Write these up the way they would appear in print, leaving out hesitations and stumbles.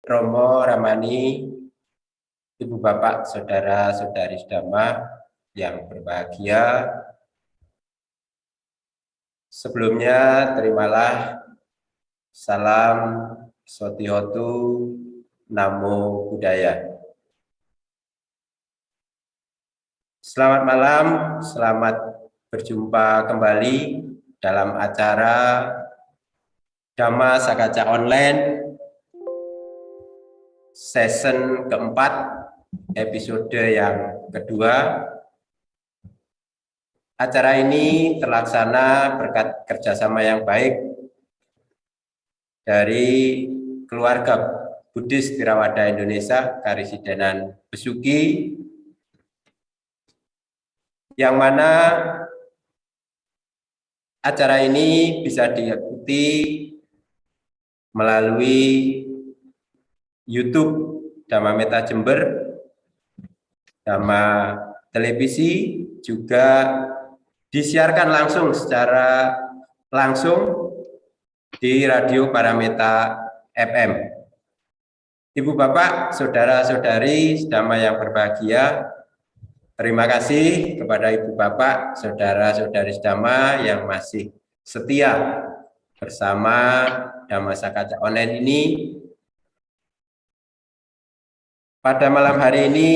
Romo, Ramani, Ibu Bapak, Saudara-saudari Dhamma yang berbahagia. Sebelumnya terimalah salam Sotihotu, Namo Buddhaya. Selamat malam, selamat berjumpa kembali dalam acara Dhamma Sakaca Online season keempat, episode yang kedua. Acara ini terlaksana berkat kerjasama yang baik dari keluarga Buddhis Theravada Indonesia, Karisidenan Besuki, yang mana acara ini bisa diikuti melalui YouTube Dhamma Meta Jember, Dhamma Televisi, juga disiarkan secara langsung di Radio Parameta FM. Ibu Bapak, saudara-saudari Dhamma yang berbahagia, terima kasih kepada Ibu Bapak, saudara-saudari Dhamma yang masih setia bersama Dhamma Sakaca Online ini. Pada malam hari ini,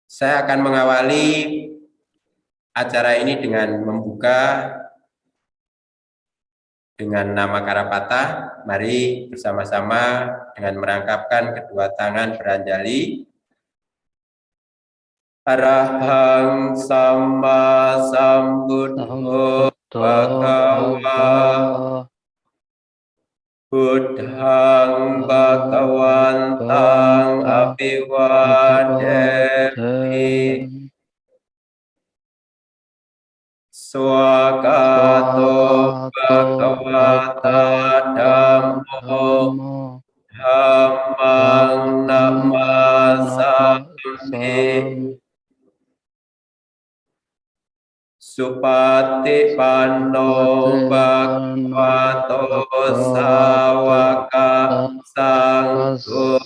saya akan mengawali acara ini dengan membuka dengan nama Karapata. Mari bersama-sama dengan merangkapkan kedua tangan beranjali. Arahang Samma Sambuddho Bhagava Buddhang Bhagawantang Abhiwademi Swakato Bhagavata Dhammo Dhammang Namasami Supati Panno Bhagavato Sawaka Sangho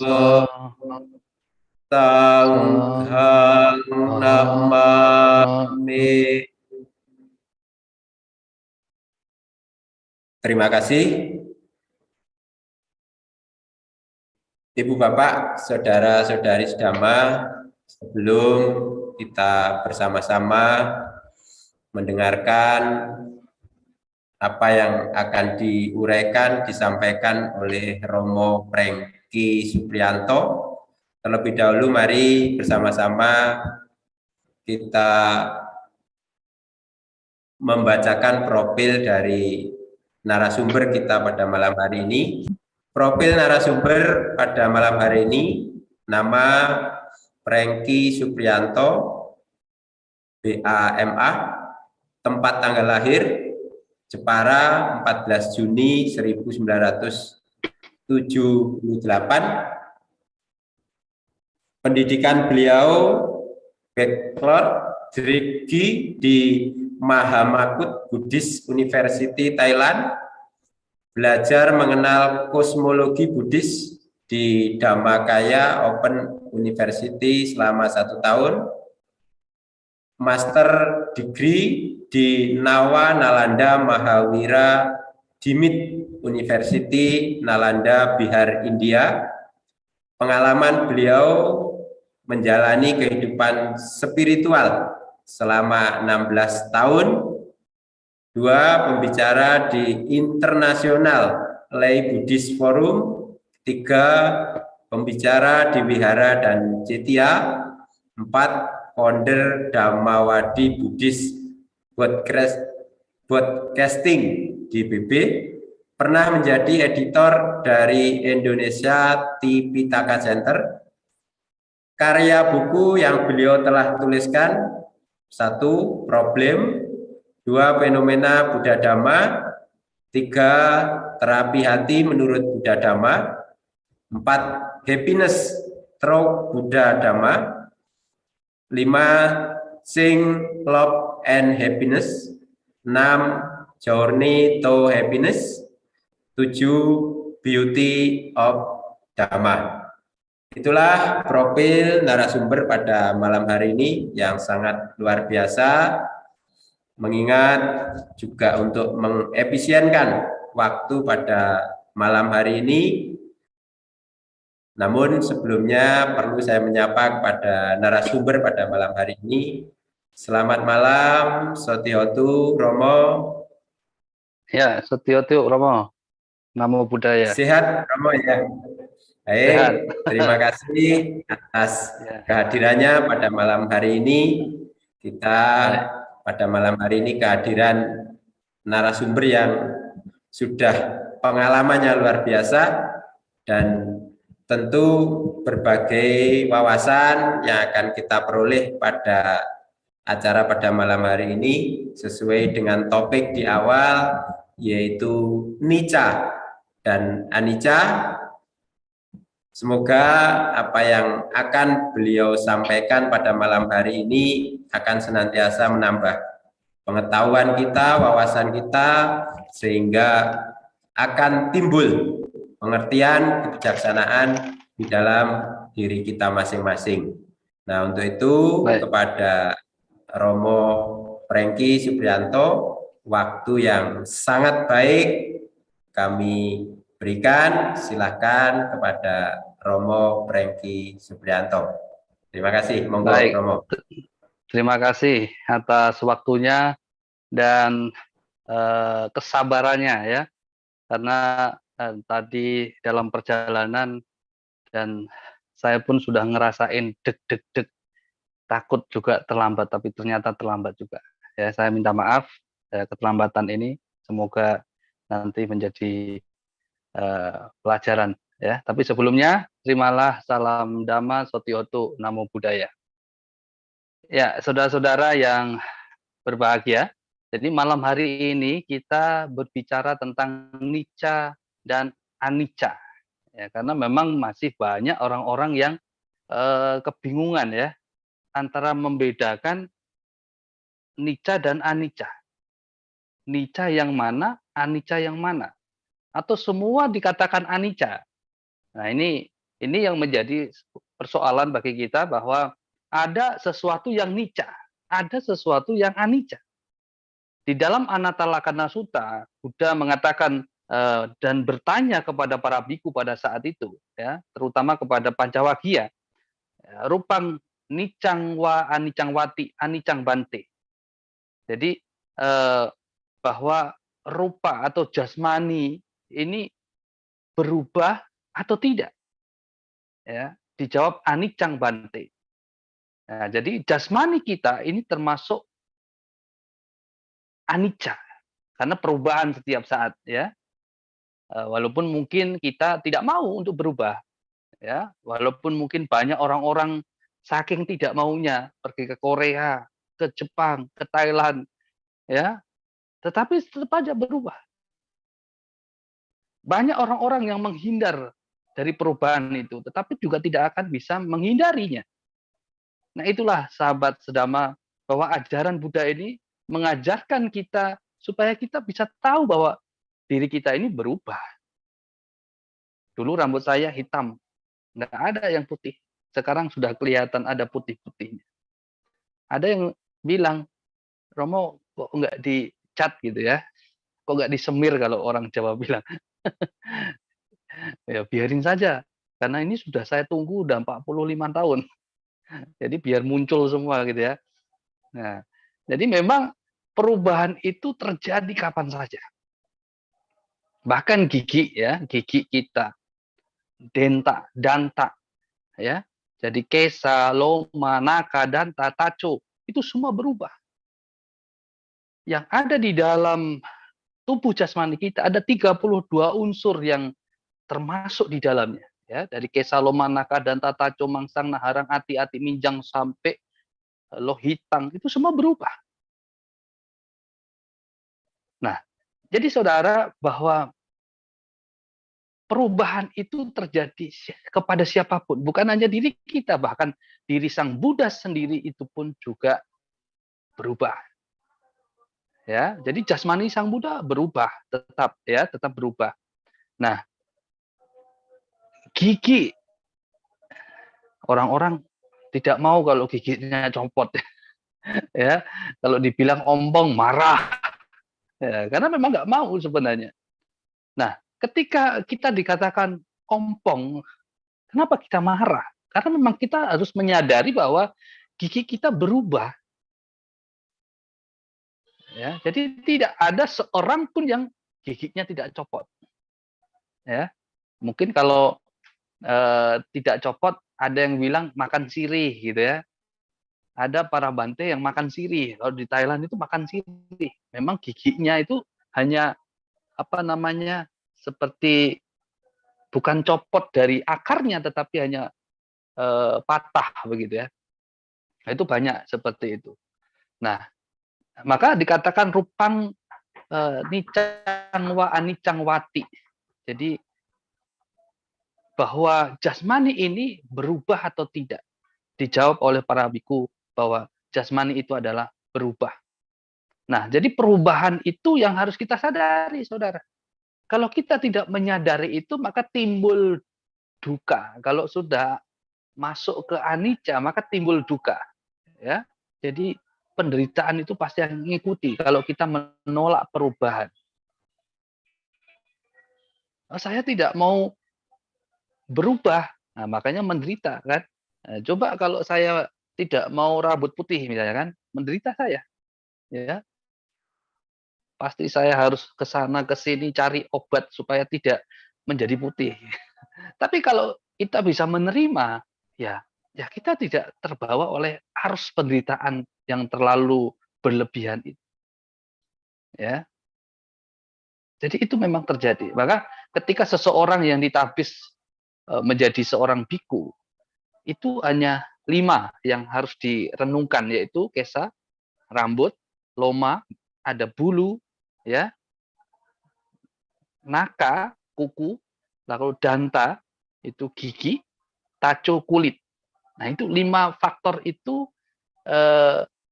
Sanghang Namami. Terima kasih. Ibu Bapak, saudara-saudari Dhamma, sebelum kita bersama-sama mendengarkan apa yang akan diuraikan, disampaikan oleh Romo Prengki Supriyanto, terlebih dahulu mari bersama-sama kita membacakan profil dari narasumber kita pada malam hari ini. Profil narasumber pada malam hari ini, nama Prengki Supriyanto, BAMA, tempat tanggal lahir Jepara 14 Juni 1978. Pendidikan beliau Bachelor Degree di Mahamakut Buddhist University Thailand, belajar mengenal kosmologi Buddhis di Dhammakaya Open University selama 1 tahun, Master Degree di Nawa Nalanda Mahawira Dimit University Nalanda Bihar India. Pengalaman beliau menjalani kehidupan spiritual selama 16 tahun, 2 pembicara di International Lay Buddhist Forum, 3 pembicara di Wihara dan Cetia, 4 founder Dhammawadi Buddhist Broadcasting di BB, pernah menjadi editor dari Indonesia Tipitaka Center. Karya buku yang beliau telah tuliskan: 1. Problem, 2. Fenomena Buddha Dhamma, 3. Terapi hati menurut Buddha Dhamma, 4. Happiness through Buddha Dhamma, 5. Sing, Love and Happiness, 6. Journey to Happiness, 7 Beauty of Dhamma. Itulah profil narasumber pada malam hari ini yang sangat luar biasa, mengingat juga untuk mengefisienkan waktu pada malam hari ini. Namun sebelumnya perlu saya menyapa kepada narasumber pada malam hari ini. Selamat malam, Sotiotu Romo. Ya, Setiotu Romo, Namo Buddhaya. Sehat Romo ya. Baik, Sehat. terima kasih atas Ya. kehadirannya pada malam hari ini. Kita Baik. pada malam hari ini kehadiran narasumber yang sudah pengalamannya luar biasa dan tentu berbagai wawasan yang akan kita peroleh pada acara pada malam hari ini sesuai dengan topik di awal, yaitu nicca dan anicca. Semoga apa yang akan beliau sampaikan pada malam hari ini akan senantiasa menambah pengetahuan kita, wawasan kita, sehingga akan timbul pengertian, kebijaksanaan di dalam diri kita masing-masing. Nah, untuk itu Baik. kepada Romo Prengki Suprianto, waktu yang sangat baik kami berikan, silakan kepada Romo Prengki Suprianto. Terima kasih, monggo Baik. Romo. Terima kasih atas waktunya dan kesabarannya ya, karena tadi dalam perjalanan dan saya pun sudah ngerasain deg-deg-deg, takut juga terlambat, tapi ternyata terlambat juga. Ya, saya minta maaf keterlambatan ini. Semoga nanti menjadi pelajaran ya. Tapi sebelumnya terimalah salam Dhamma Sotiotu Namo Buddhaya. Ya, saudara-saudara yang berbahagia. Jadi malam hari ini kita berbicara tentang nicca dan anicca. Ya, karena memang masih banyak orang-orang yang kebingungan ya antara membedakan nicca dan anicca. Nicca yang mana, anicca yang mana? Atau semua dikatakan anicca. Nah, ini yang menjadi persoalan bagi kita, bahwa ada sesuatu yang nicca, ada sesuatu yang anicca. Di dalam Anatalakkhana Sutta, Buddha mengatakan dan bertanya kepada para biku pada saat itu, ya, terutama kepada Pancawagya, rupang nicang wa anicang wati anicang bante. Jadi bahwa rupa atau jasmani ini berubah atau tidak, ya, dijawab anicang bante. Nah, jadi jasmani kita ini termasuk anicca karena perubahan setiap saat ya. Walaupun mungkin kita tidak mau untuk berubah ya, walaupun mungkin banyak orang-orang saking tidak maunya pergi ke Korea, ke Jepang, ke Thailand ya, tetapi tetap aja berubah. Banyak orang-orang yang menghindar dari perubahan itu, tetapi juga tidak akan bisa menghindarinya. Nah, itulah sahabat sedama, bahwa ajaran Buddha ini mengajarkan kita supaya kita bisa tahu bahwa diri kita ini berubah. Dulu rambut saya hitam, nggak ada yang putih. Sekarang sudah kelihatan ada putih-putihnya. Ada yang bilang, Romo kok nggak dicat gitu ya? Kok nggak disemir kalau orang Jawa bilang? Ya biarin saja, karena ini sudah saya tunggu udah 45 tahun. Jadi biar muncul semua gitu ya. Nah, jadi memang perubahan itu terjadi kapan saja. Bahkan gigi ya, gigi kita, denta, danta, ya. Jadi kesa, loma, naka, danta, taco, itu semua berubah. Yang ada di dalam tubuh jasmani kita ada 32 unsur yang termasuk di dalamnya. Ya, dari kesa, loma, naka, danta, taco, mangsang, naharang, ati, minjang, sampai lohitang, itu semua berubah. Nah, jadi saudara, bahwa perubahan itu terjadi kepada siapapun, bukan hanya diri kita, bahkan diri Sang Buddha sendiri itu pun juga berubah. Ya, jadi jasmani Sang Buddha berubah, tetap ya, tetap berubah. Nah, gigi, orang-orang tidak mau kalau giginya copot. Ya, kalau dibilang ompong marah. Ya, karena memang nggak mau sebenarnya. Nah, ketika kita dikatakan ompong, kenapa kita marah? Karena memang kita harus menyadari bahwa gigi kita berubah. Ya, jadi tidak ada seorang pun yang giginya tidak copot. Ya, mungkin kalau tidak copot, ada yang bilang makan sirih gitu ya. Ada para bante yang makan sirih. Kalau di Thailand itu makan sirih. Memang giginya itu hanya apa namanya seperti bukan copot dari akarnya, tetapi hanya patah begitu ya. Nah, itu banyak seperti itu. Nah, maka dikatakan rupang nicang wa anicang wati. Jadi bahwa jasmani ini berubah atau tidak. Dijawab oleh para biku bahwa jasmani itu adalah berubah. Nah, jadi perubahan itu yang harus kita sadari, saudara. Kalau kita tidak menyadari itu, maka timbul duka. Kalau sudah masuk ke anicca, maka timbul duka. Ya, jadi penderitaan itu pasti akan mengikuti kalau kita menolak perubahan. Saya tidak mau berubah, nah, makanya menderita kan. Nah, coba kalau saya tidak mau rambut putih misalnya kan, menderita saya. Ya, pasti saya harus ke sana ke sini cari obat supaya tidak menjadi putih. Tapi kalau kita bisa menerima, ya ya kita tidak terbawa oleh arus penderitaan yang terlalu berlebihan itu. Ya. Jadi itu memang terjadi. Maka ketika seseorang yang ditabis menjadi seorang biku, itu hanya 5 yang harus direnungkan, yaitu kesa, rambut, loma, ada bulu, ya, naka, kuku, lalu danta, itu gigi, taco, kulit. Nah, itu 5 faktor itu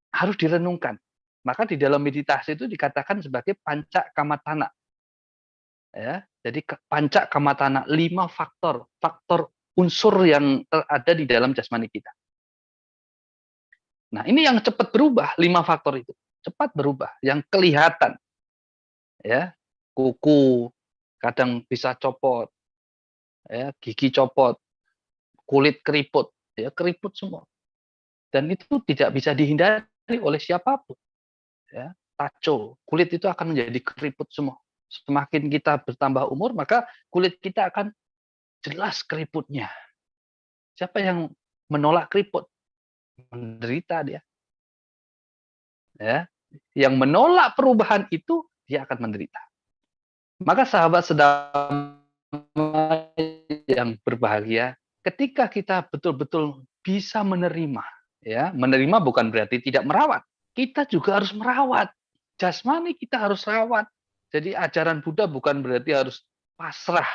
harus direnungkan. Maka di dalam meditasi itu dikatakan sebagai panca kamatana. Ya, jadi panca kamatana, 5 faktor unsur yang ada di dalam jasmani kita. Nah, ini yang cepat berubah, 5 faktor itu. Cepat berubah, yang kelihatan. Ya, kuku kadang bisa copot, ya, gigi copot, kulit keriput, ya, keriput semua. Dan itu tidak bisa dihindari oleh siapapun. Ya, taco, kulit itu akan menjadi keriput semua. Semakin kita bertambah umur, maka kulit kita akan jelas keriputnya. Siapa yang menolak keriput? Menderita dia. Ya, yang menolak perubahan itu dia akan menderita. Maka sahabat sedang yang berbahagia, ketika kita betul-betul bisa menerima, ya, menerima bukan berarti tidak merawat. Kita juga harus merawat. Jasmani kita harus rawat. Jadi ajaran Buddha bukan berarti harus pasrah,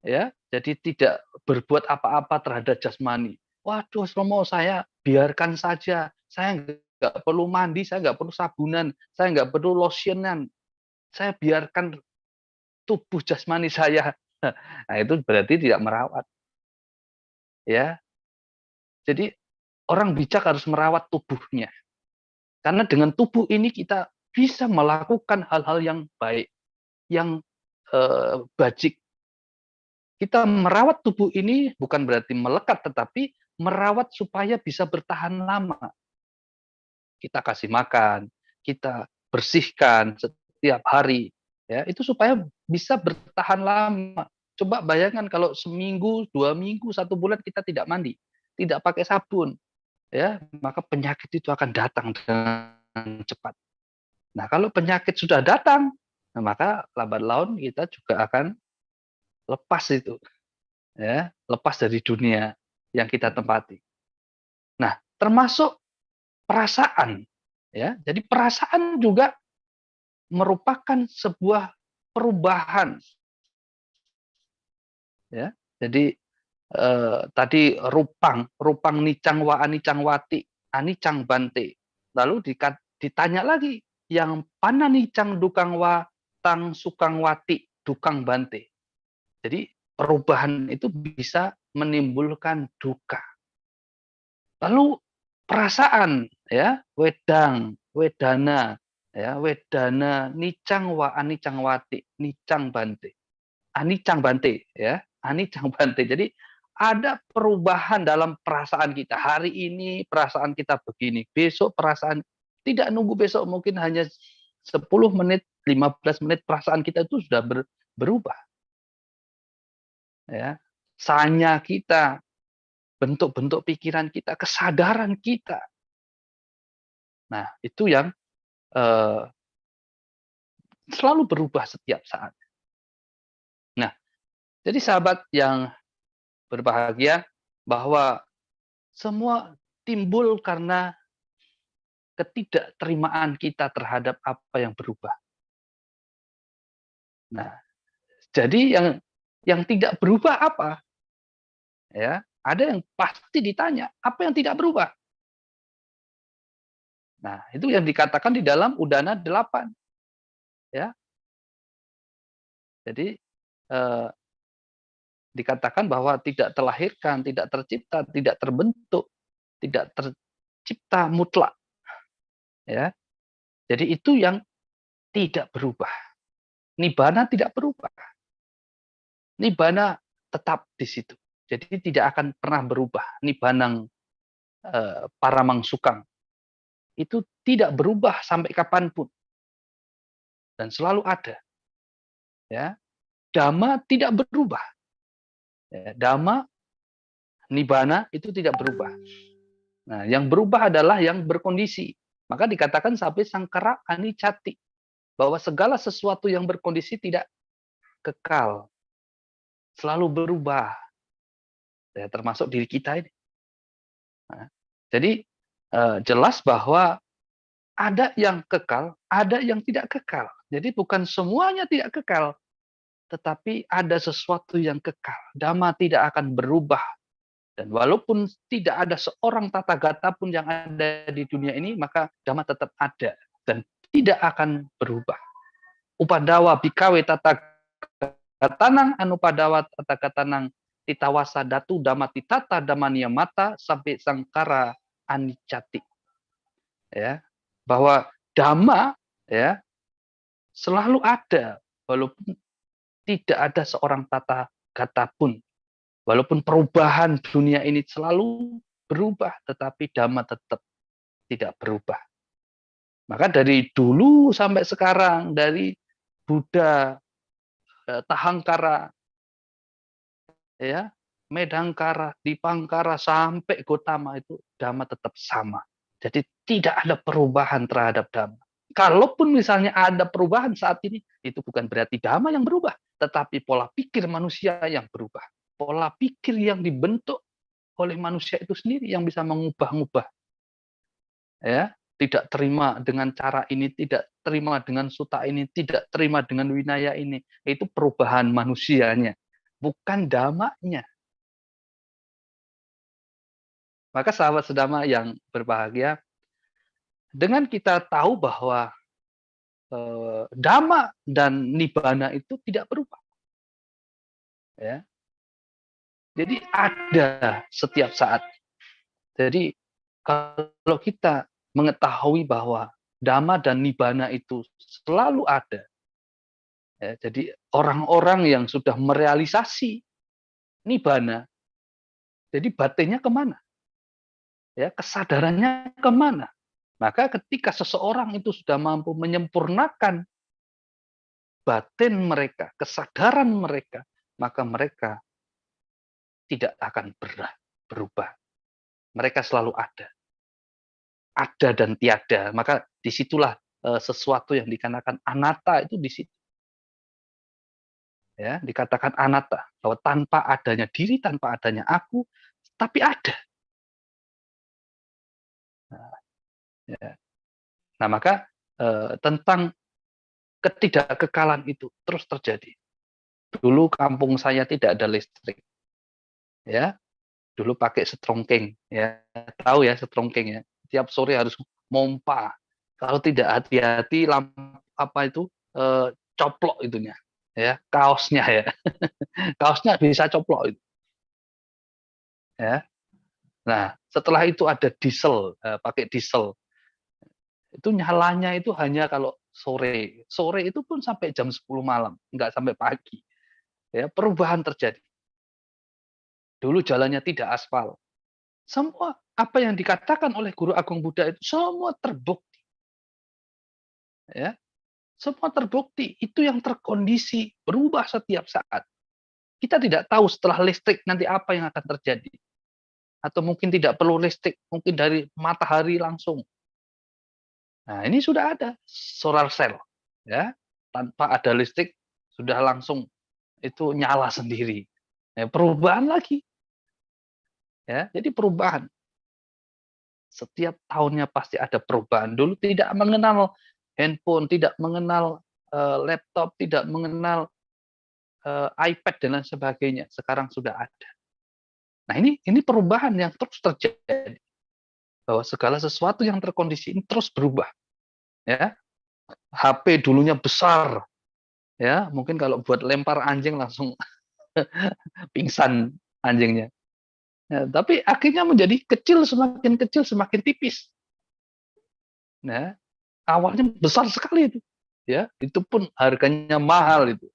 ya. Jadi tidak berbuat apa-apa terhadap jasmani. Waduh, Romo, saya biarkan saja. Saya nggak perlu mandi, saya nggak perlu sabunan, saya nggak perlu lotionan. Saya biarkan tubuh jasmani saya. Nah, itu berarti tidak merawat. Ya. Jadi orang bijak harus merawat tubuhnya. Karena dengan tubuh ini kita bisa melakukan hal-hal yang baik, yang bajik. Kita merawat tubuh ini bukan berarti melekat, tetapi merawat supaya bisa bertahan lama. Kita kasih makan, kita bersihkan setiap hari, ya, itu supaya bisa bertahan lama. Coba bayangkan kalau seminggu, 2 minggu, 1 bulan kita tidak mandi, tidak pakai sabun, ya, maka penyakit itu akan datang dengan cepat. Nah, kalau penyakit sudah datang, nah, maka lambat laun kita juga akan lepas itu, ya, lepas dari dunia yang kita tempati. Nah, termasuk perasaan, ya. Jadi perasaan juga merupakan sebuah perubahan, ya. Jadi tadi rupang nicang wa anicang wati, anicang bante. Lalu ditanya lagi, yang pana nicang dukang wa tang sukang wati dukang bante. Jadi perubahan itu bisa menimbulkan duka. Lalu perasaan, ya, wedana, ya, wedana nicang wa anicang wati, nicang bante. Anicang bante, ya, anicang bante. Jadi ada perubahan dalam perasaan kita. Hari ini perasaan kita begini, besok perasaan tidak nunggu besok, mungkin hanya 10 menit, 15 menit perasaan kita itu sudah berubah. Ya. Sanya kita, bentuk-bentuk pikiran kita, kesadaran kita. Nah, itu yang selalu berubah setiap saat. Nah, jadi sahabat yang berbahagia, bahwa semua timbul karena ketidakterimaan kita terhadap apa yang berubah. Nah, jadi yang tidak berubah apa? Ya, ada yang pasti ditanya, apa yang tidak berubah? Nah, itu yang dikatakan di dalam Udana 8. Ya. Jadi dikatakan bahwa tidak terlahirkan, tidak tercipta, tidak terbentuk, tidak tercipta mutlak. Ya. Jadi itu yang tidak berubah. Nibbana tidak berubah. Nibbana tetap di situ. Jadi tidak akan pernah berubah. Nibbanang paramang sukang. Itu tidak berubah sampai kapanpun. Dan selalu ada. Ya. Dhamma tidak berubah. Ya. Dhamma, nibbana itu tidak berubah. Nah, yang berubah adalah yang berkondisi. Maka dikatakan sampai sangkara anicati, bahwa segala sesuatu yang berkondisi tidak kekal, selalu berubah. Ya, termasuk diri kita ini. Nah, jadi jelas bahwa ada yang kekal, ada yang tidak kekal. Jadi bukan semuanya tidak kekal, tetapi ada sesuatu yang kekal. Dhamma tidak akan berubah. Dan walaupun tidak ada seorang Tathagata pun yang ada di dunia ini, maka Dhamma tetap ada dan tidak akan berubah. Upadawa bikawe Tathagatanang anupadawa Tathagatanang titawasa datu Dhamma titata Dhammaniya mata sampai sangkara anicati. Ya, bahwa Dhamma, ya, selalu ada walaupun tidak ada seorang Tathagata pun. Walaupun perubahan dunia ini selalu berubah, tetapi Dhamma tetap tidak berubah. Maka dari dulu sampai sekarang, dari Buddha, Tahangkara, ya, Medangkara, Dipangkara, sampai Gotama, itu Dhamma tetap sama. Jadi tidak ada perubahan terhadap Dhamma. Kalaupun misalnya ada perubahan saat ini, itu bukan berarti Dhamma yang berubah, tetapi pola pikir manusia yang berubah. Pola pikir yang dibentuk oleh manusia itu sendiri yang bisa mengubah-ubah. Ya, tidak terima dengan cara ini, tidak terima dengan suta ini, tidak terima dengan winaya ini. Itu perubahan manusianya, bukan dhammanya. Maka sahabat sedama yang berbahagia, dengan kita tahu bahwa dhamma dan nibbana itu tidak berubah. Ya. Jadi ada setiap saat. Jadi kalau kita mengetahui bahwa dhamma dan nibbana itu selalu ada, ya, jadi orang-orang yang sudah merealisasi nibbana, jadi batinnya kemana? Ya, kesadarannya kemana? Maka ketika seseorang itu sudah mampu menyempurnakan batin mereka, kesadaran mereka, maka mereka tidak akan pernah berubah. Mereka selalu ada dan tiada. Maka disitulah sesuatu yang dikatakan anatta itu di situ. Ya, dikatakan anatta, bahwa tanpa adanya diri, tanpa adanya aku, tapi ada. Nah, maka tentang ketidakkekalan itu terus terjadi. Dulu kampung saya tidak ada listrik, ya. Dulu pakai setrongkeng, ya. Tahu ya setrongkeng ya. Tiap sore harus mompa. Kalau tidak hati-hati, apa itu coplok itunya, ya, kaosnya ya. Kaosnya bisa coplok itu. Ya. Nah, setelah itu ada diesel, pakai diesel. Itu nyalanya itu hanya kalau sore. Sore itu pun sampai jam 10 malam, nggak sampai pagi. Ya, perubahan terjadi. Dulu jalannya tidak aspal. Semua apa yang dikatakan oleh Guru Agung Buddha itu semua terbukti. Ya, semua terbukti. Itu yang terkondisi berubah setiap saat. Kita tidak tahu setelah listrik nanti apa yang akan terjadi. Atau mungkin tidak perlu listrik, mungkin dari matahari langsung. Nah, ini sudah ada solar cell, ya, tanpa ada listrik sudah langsung itu nyala sendiri. Ya, perubahan lagi, ya. Jadi perubahan. Setiap tahunnya pasti ada perubahan. Dulu tidak mengenal handphone, tidak mengenal laptop, tidak mengenal iPad dan lain sebagainya. Sekarang sudah ada. Nah, ini perubahan yang terus terjadi. Bahwa segala sesuatu yang terkondisi ini terus berubah, ya. HP dulunya besar, ya, mungkin kalau buat lempar anjing langsung pingsan anjingnya. Ya, tapi akhirnya menjadi kecil semakin tipis. Nah, awalnya besar sekali itu, ya, itu pun harganya mahal itu,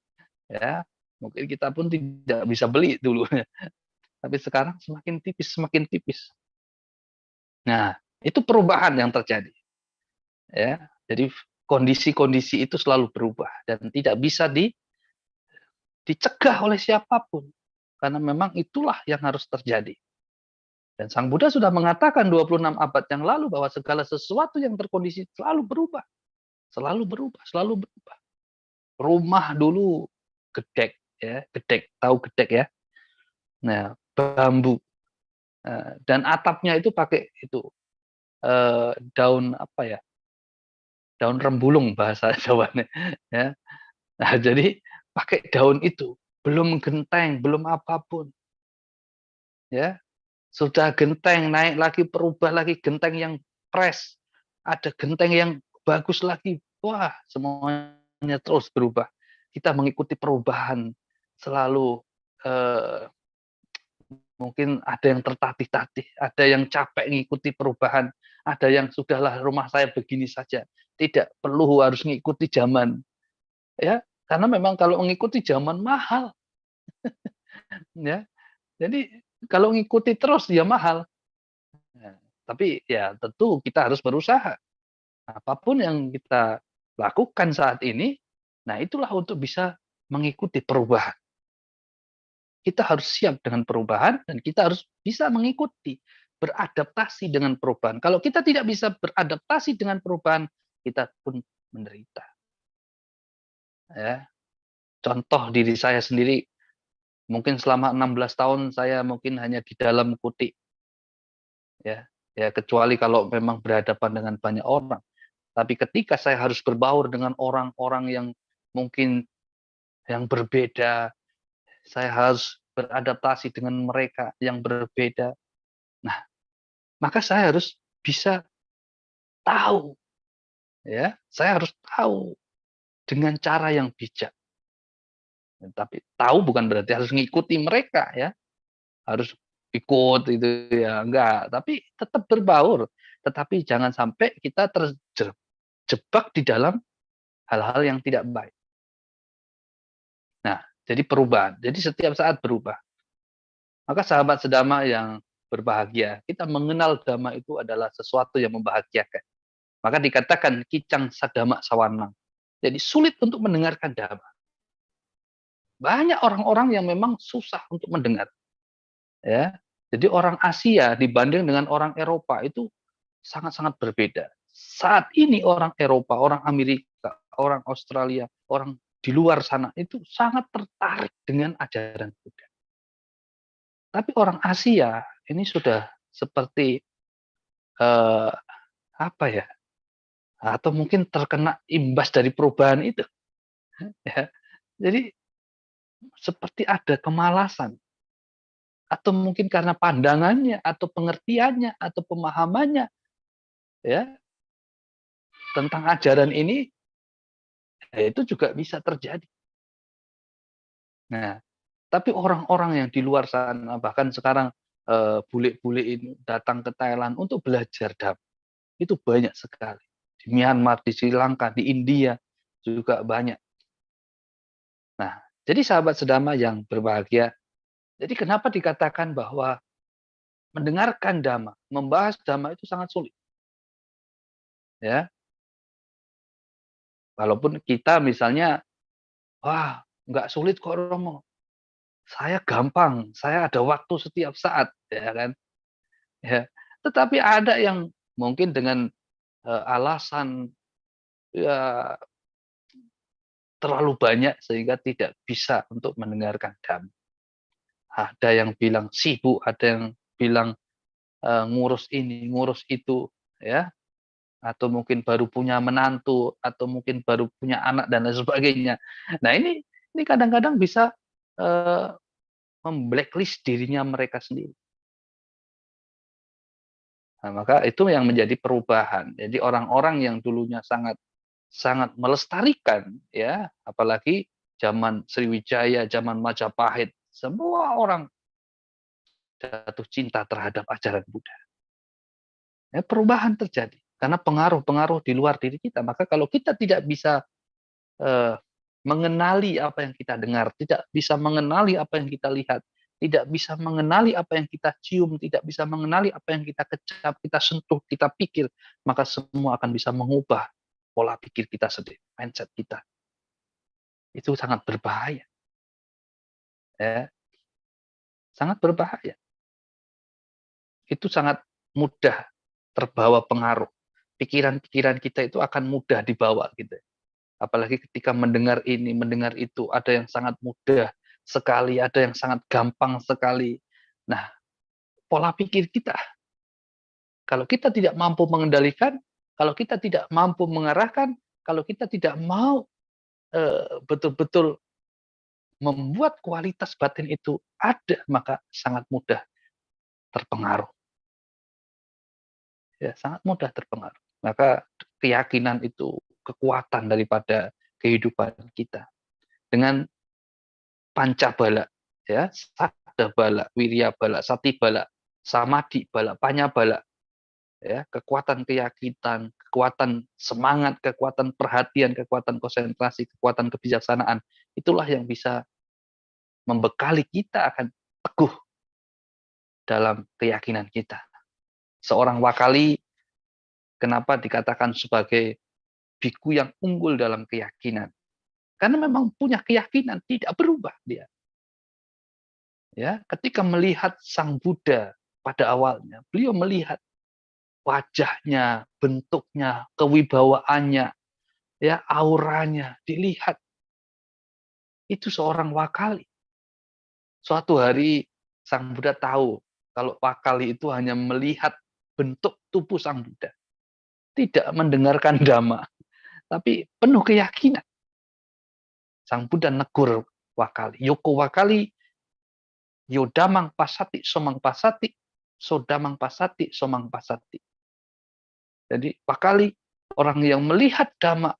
ya. Mungkin kita pun tidak bisa beli dulu, tapi sekarang semakin tipis, semakin tipis. Nah, itu perubahan yang terjadi, ya. Jadi kondisi-kondisi itu selalu berubah dan tidak bisa dicegah oleh siapapun, karena memang itulah yang harus terjadi. Dan Sang Buddha sudah mengatakan 26 abad yang lalu bahwa segala sesuatu yang terkondisi selalu berubah. Selalu berubah, selalu berubah. Rumah dulu gedek, ya, gedek, tahu gedek ya. Nah, bambu. Dan atapnya itu pakai itu daun apa ya? Daun rembulung bahasa Jawanya, ya. Nah, jadi pakai daun itu, belum genteng, belum apapun. Ya, sudah genteng, naik lagi, berubah lagi, genteng yang fresh, ada genteng yang bagus lagi. Wah, semuanya terus berubah. Kita mengikuti perubahan, selalu mungkin ada yang tertatih-tatih, ada yang capek mengikuti perubahan, ada yang sudahlah rumah saya begini saja, tidak perlu harus mengikuti zaman, ya, karena memang kalau mengikuti zaman mahal, ya. Jadi kalau mengikuti terus ya mahal. Nah, tapi ya tentu kita harus berusaha. Apapun yang kita lakukan saat ini, nah itulah untuk bisa mengikuti perubahan. Kita harus siap dengan perubahan dan kita harus bisa mengikuti, beradaptasi dengan perubahan. Kalau kita tidak bisa beradaptasi dengan perubahan, kita pun menderita. Ya. Contoh diri saya sendiri, mungkin selama 16 tahun saya mungkin hanya di dalam kutik. Ya, ya kecuali kalau memang berhadapan dengan banyak orang. Tapi ketika saya harus berbaur dengan orang-orang yang mungkin yang berbeda, saya harus beradaptasi dengan mereka yang berbeda. Nah, maka saya harus bisa tahu, ya. Saya harus tahu dengan cara yang bijak. Tapi tahu bukan berarti harus mengikuti mereka, ya. Harus ikut itu ya, enggak. Tapi tetap berbaur. Tetapi jangan sampai kita terjebak di dalam hal-hal yang tidak baik. Nah, jadi perubahan. Jadi setiap saat berubah. Maka sahabat sedama yang berbahagia, kita mengenal dhamma itu adalah sesuatu yang membahagiakan. Maka dikatakan kicang sadama sawanang. Jadi sulit untuk mendengarkan dhamma. Banyak orang-orang yang memang susah untuk mendengar. Ya. Jadi orang Asia dibanding dengan orang Eropa itu sangat-sangat berbeda. Saat ini orang Eropa, orang Amerika, orang Australia, orang di luar sana itu sangat tertarik dengan ajaran Buddha. Tapi orang Asia ini sudah seperti apa ya? Atau mungkin terkena imbas dari perubahan itu. Ya. Jadi seperti ada kemalasan atau mungkin karena pandangannya atau pengertiannya atau pemahamannya, ya, tentang ajaran ini, ya, itu juga bisa terjadi. Nah, tapi orang-orang yang di luar sana, bahkan sekarang bule-bule ini datang ke Thailand untuk belajar damai, itu banyak sekali. Di Myanmar, di Sri Lanka, di India juga banyak. Nah, jadi sahabat sedama yang berbahagia, jadi kenapa dikatakan bahwa mendengarkan dhamma, membahas dhamma itu sangat sulit. Ya, walaupun kita misalnya, wah, nggak sulit kok Romo. Saya gampang, saya ada waktu setiap saat, ya kan? Ya. Tetapi ada yang mungkin dengan alasan ya terlalu banyak sehingga tidak bisa untuk mendengarkan dhamma. Ada yang bilang sibuk, ada yang bilang ngurus ini, ngurus itu, ya, atau mungkin baru punya menantu, atau mungkin baru punya anak dan lain sebagainya. Nah ini kadang-kadang bisa memblacklist dirinya mereka sendiri. Nah, maka itu yang menjadi perubahan. Jadi orang-orang yang dulunya sangat sangat melestarikan, ya, apalagi zaman Sriwijaya, zaman Majapahit, semua orang jatuh cinta terhadap ajaran Buddha. Ya, perubahan terjadi karena pengaruh-pengaruh di luar diri kita. Maka kalau kita tidak bisa eh, mengenali apa yang kita dengar, tidak bisa mengenali apa yang kita lihat, tidak bisa mengenali apa yang kita cium, tidak bisa mengenali apa yang kita kecap, kita sentuh, kita pikir, maka semua akan bisa mengubah pola pikir kita sendiri, mindset kita. Itu sangat berbahaya. Ya, sangat berbahaya. Itu sangat mudah terbawa pengaruh. Pikiran-pikiran kita itu akan mudah dibawa gitu. Apalagi ketika mendengar ini, mendengar itu, ada yang sangat mudah sekali, ada yang sangat gampang sekali. Nah, pola pikir kita, kalau kita tidak mampu mengendalikan, kalau kita tidak mampu mengarahkan, kalau kita tidak mau betul-betul membuat kualitas batin itu ada, maka sangat mudah terpengaruh. Ya, sangat mudah terpengaruh. Maka keyakinan itu kekuatan daripada kehidupan kita. Dengan pancabala, ya, sabda bala, wirya bala, sati bala, samadhi bala, panya bala, ya, kekuatan keyakinan, kekuatan semangat, kekuatan perhatian, kekuatan konsentrasi, kekuatan kebijaksanaan, itulah yang bisa membekali kita akan teguh dalam keyakinan kita. Seorang wakali kenapa dikatakan sebagai biku yang unggul dalam keyakinan? Karena memang punya keyakinan, tidak berubah dia. Ya, ketika melihat Sang Buddha pada awalnya, beliau melihat wajahnya, bentuknya, kewibawaannya, ya, auranya, dilihat. Itu seorang wakali. Suatu hari Sang Buddha tahu kalau wakali itu hanya melihat bentuk tubuh Sang Buddha. Tidak mendengarkan dhamma, tapi penuh keyakinan. Sang Buddha negur wakali. Yoko wakali, yodamang pasati, somang pasati, sodamang pasati, somang pasati. Jadi wakali, orang yang melihat dhamma,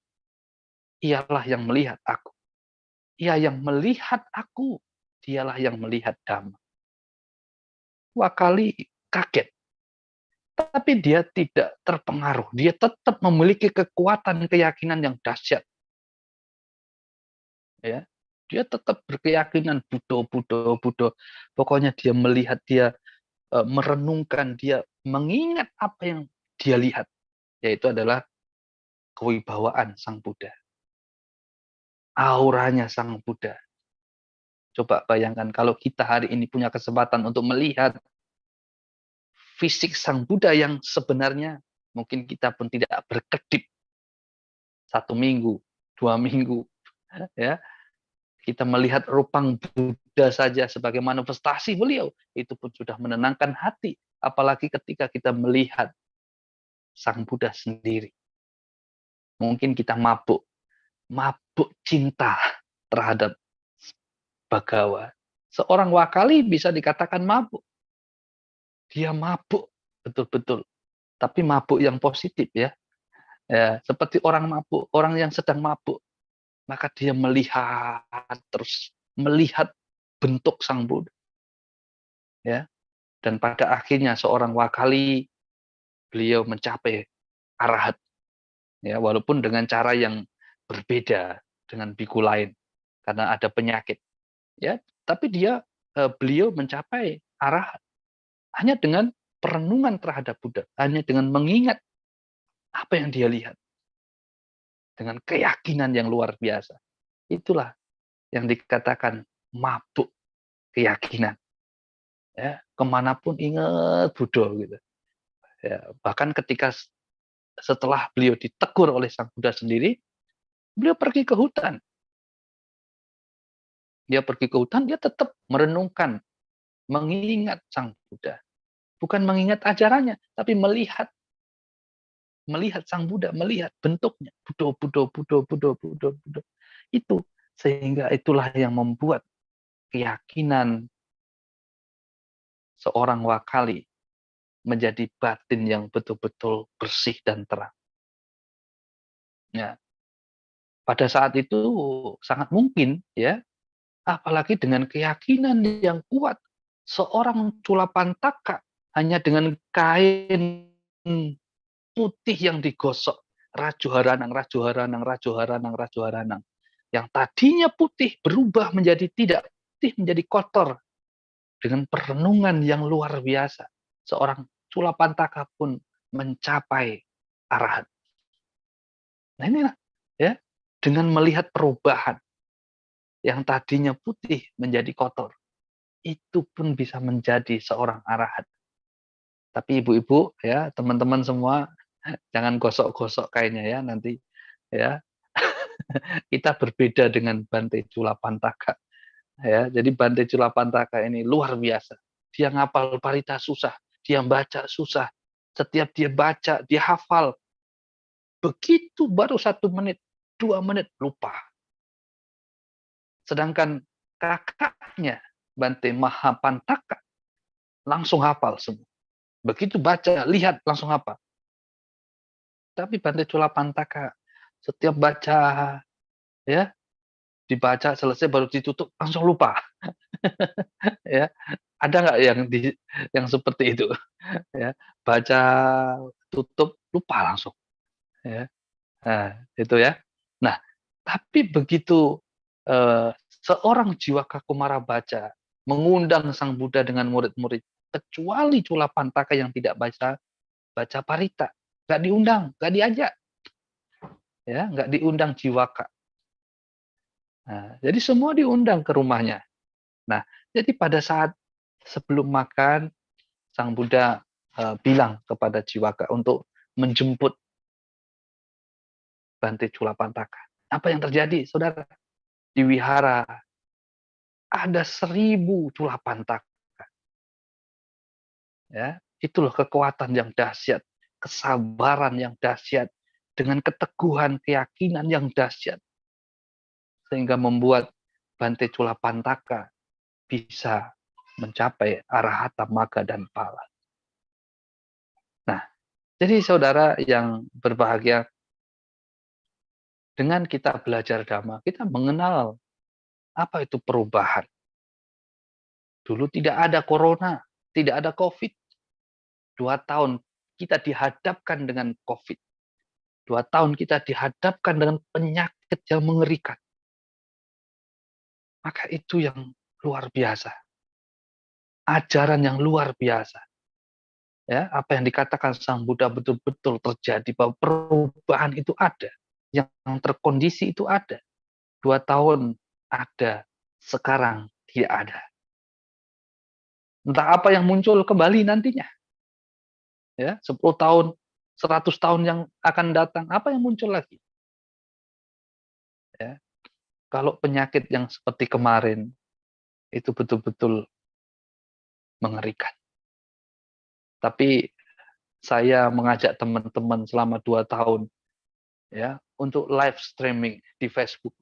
ialah yang melihat aku. Ia yang melihat aku, dialah yang melihat dhamma. Wakali kaget. Tapi dia tidak terpengaruh. Dia tetap memiliki kekuatan keyakinan yang dahsyat. Ya, dia tetap berkeyakinan Buddha. Pokoknya dia melihat, dia merenungkan, dia mengingat apa yang dia lihat, yaitu adalah kewibawaan Sang Buddha. Auranya Sang Buddha. Coba bayangkan kalau kita hari ini punya kesempatan untuk melihat fisik Sang Buddha yang sebenarnya mungkin kita pun tidak berkedip 1 minggu, 2 minggu, ya. Kita melihat rupang Buddha saja sebagai manifestasi beliau, itu pun sudah menenangkan hati. Apalagi ketika kita melihat Sang Buddha sendiri. Mungkin kita mabuk cinta terhadap Bagawa. Seorang wakali bisa dikatakan mabuk. Dia mabuk betul-betul. Tapi mabuk yang positif, ya. Ya, seperti orang mabuk, orang yang sedang mabuk. Maka dia melihat terus. melihat bentuk Sang Buddha, ya. Dan pada akhirnya seorang wakali, beliau mencapai arahat, ya, walaupun dengan cara yang berbeda dengan biku lain karena ada penyakit, ya. Tapi beliau mencapai arahat hanya dengan perenungan terhadap Buddha, hanya dengan mengingat apa yang dia lihat, dengan keyakinan yang luar biasa. Itulah yang dikatakan mabuk keyakinan. Ya, kemanapun ingat Buddha gitu. Ya, bahkan ketika setelah beliau ditegur oleh Sang Buddha sendiri, beliau pergi ke hutan. Dia pergi ke hutan, dia tetap merenungkan, mengingat Sang Buddha. Bukan mengingat ajarannya, tapi melihat Sang Buddha, melihat bentuknya. Buddha, Buddha, Buddha, Buddha, Buddha, Buddha. Itu. Sehingga itulah yang membuat keyakinan seorang wakali menjadi batin yang betul-betul bersih dan terang. Ya, pada saat itu sangat mungkin, ya, apalagi dengan keyakinan yang kuat, seorang Culapantaka hanya dengan kain putih yang digosok, rajuharanang, rajuharanang, rajuharanang, rajuharanang, yang tadinya putih berubah menjadi tidak putih, menjadi kotor dengan perenungan yang luar biasa. Seorang Culapantaka pun mencapai arahat. Nah inilah, ya, dengan melihat perubahan yang tadinya putih menjadi kotor, itu pun bisa menjadi seorang arahat. Tapi ibu-ibu, ya, teman-teman semua, jangan gosok-gosok kainnya ya nanti, ya. Kita berbeda dengan Bante Culapantaka, ya. Jadi Bante Culapantaka ini luar biasa. Dia ngapal parita susah, dia baca susah. Setiap dia baca, dia hafal. Begitu baru 1 menit, 2 menit lupa. Sedangkan kakaknya Bante Mahapantaka langsung hafal semua. Begitu baca, lihat langsung hafal. Tapi Bante Culapantaka setiap baca, ya, dibaca selesai baru ditutup langsung lupa. Ya, ada nggak yang seperti itu? Ya, baca tutup lupa langsung. Ya, nah, itu ya. Nah, tapi begitu seorang Jiwaka Kumara baca mengundang Sang Buddha dengan murid-murid, kecuali Culapantaka yang tidak baca parita, nggak diundang, nggak diajak, ya, nggak diundang Jiwaka. Nah, jadi semua diundang ke rumahnya. Nah, jadi pada saat sebelum makan, Sang Buddha bilang kepada Jiwaka untuk menjemput Bante Culapantaka. Apa yang terjadi, saudara? Di wihara ada 1.000 Culapantaka. Ya, itulah kekuatan yang dahsyat, kesabaran yang dahsyat, dengan keteguhan keyakinan yang dahsyat, sehingga membuat Bante Culapantaka bisa mencapai arahata maga dan pala. Nah, jadi saudara yang berbahagia, dengan kita belajar Dhamma, kita mengenal apa itu perubahan. Dulu tidak ada corona, tidak ada COVID. 2 tahun kita dihadapkan dengan COVID. 2 tahun kita dihadapkan dengan penyakit yang mengerikan. Maka itu yang luar biasa. Ajaran yang luar biasa. Ya, apa yang dikatakan Sang Buddha betul-betul terjadi, bahwa perubahan itu ada, yang terkondisi itu ada. 2 tahun ada, sekarang tidak ada. Entah apa yang muncul kembali nantinya. Ya, 10 tahun, 100 tahun yang akan datang, apa yang muncul lagi? Ya, kalau penyakit yang seperti kemarin itu betul-betul mengerikan. Tapi saya mengajak teman-teman selama 2 tahun, ya, untuk live streaming di Facebook.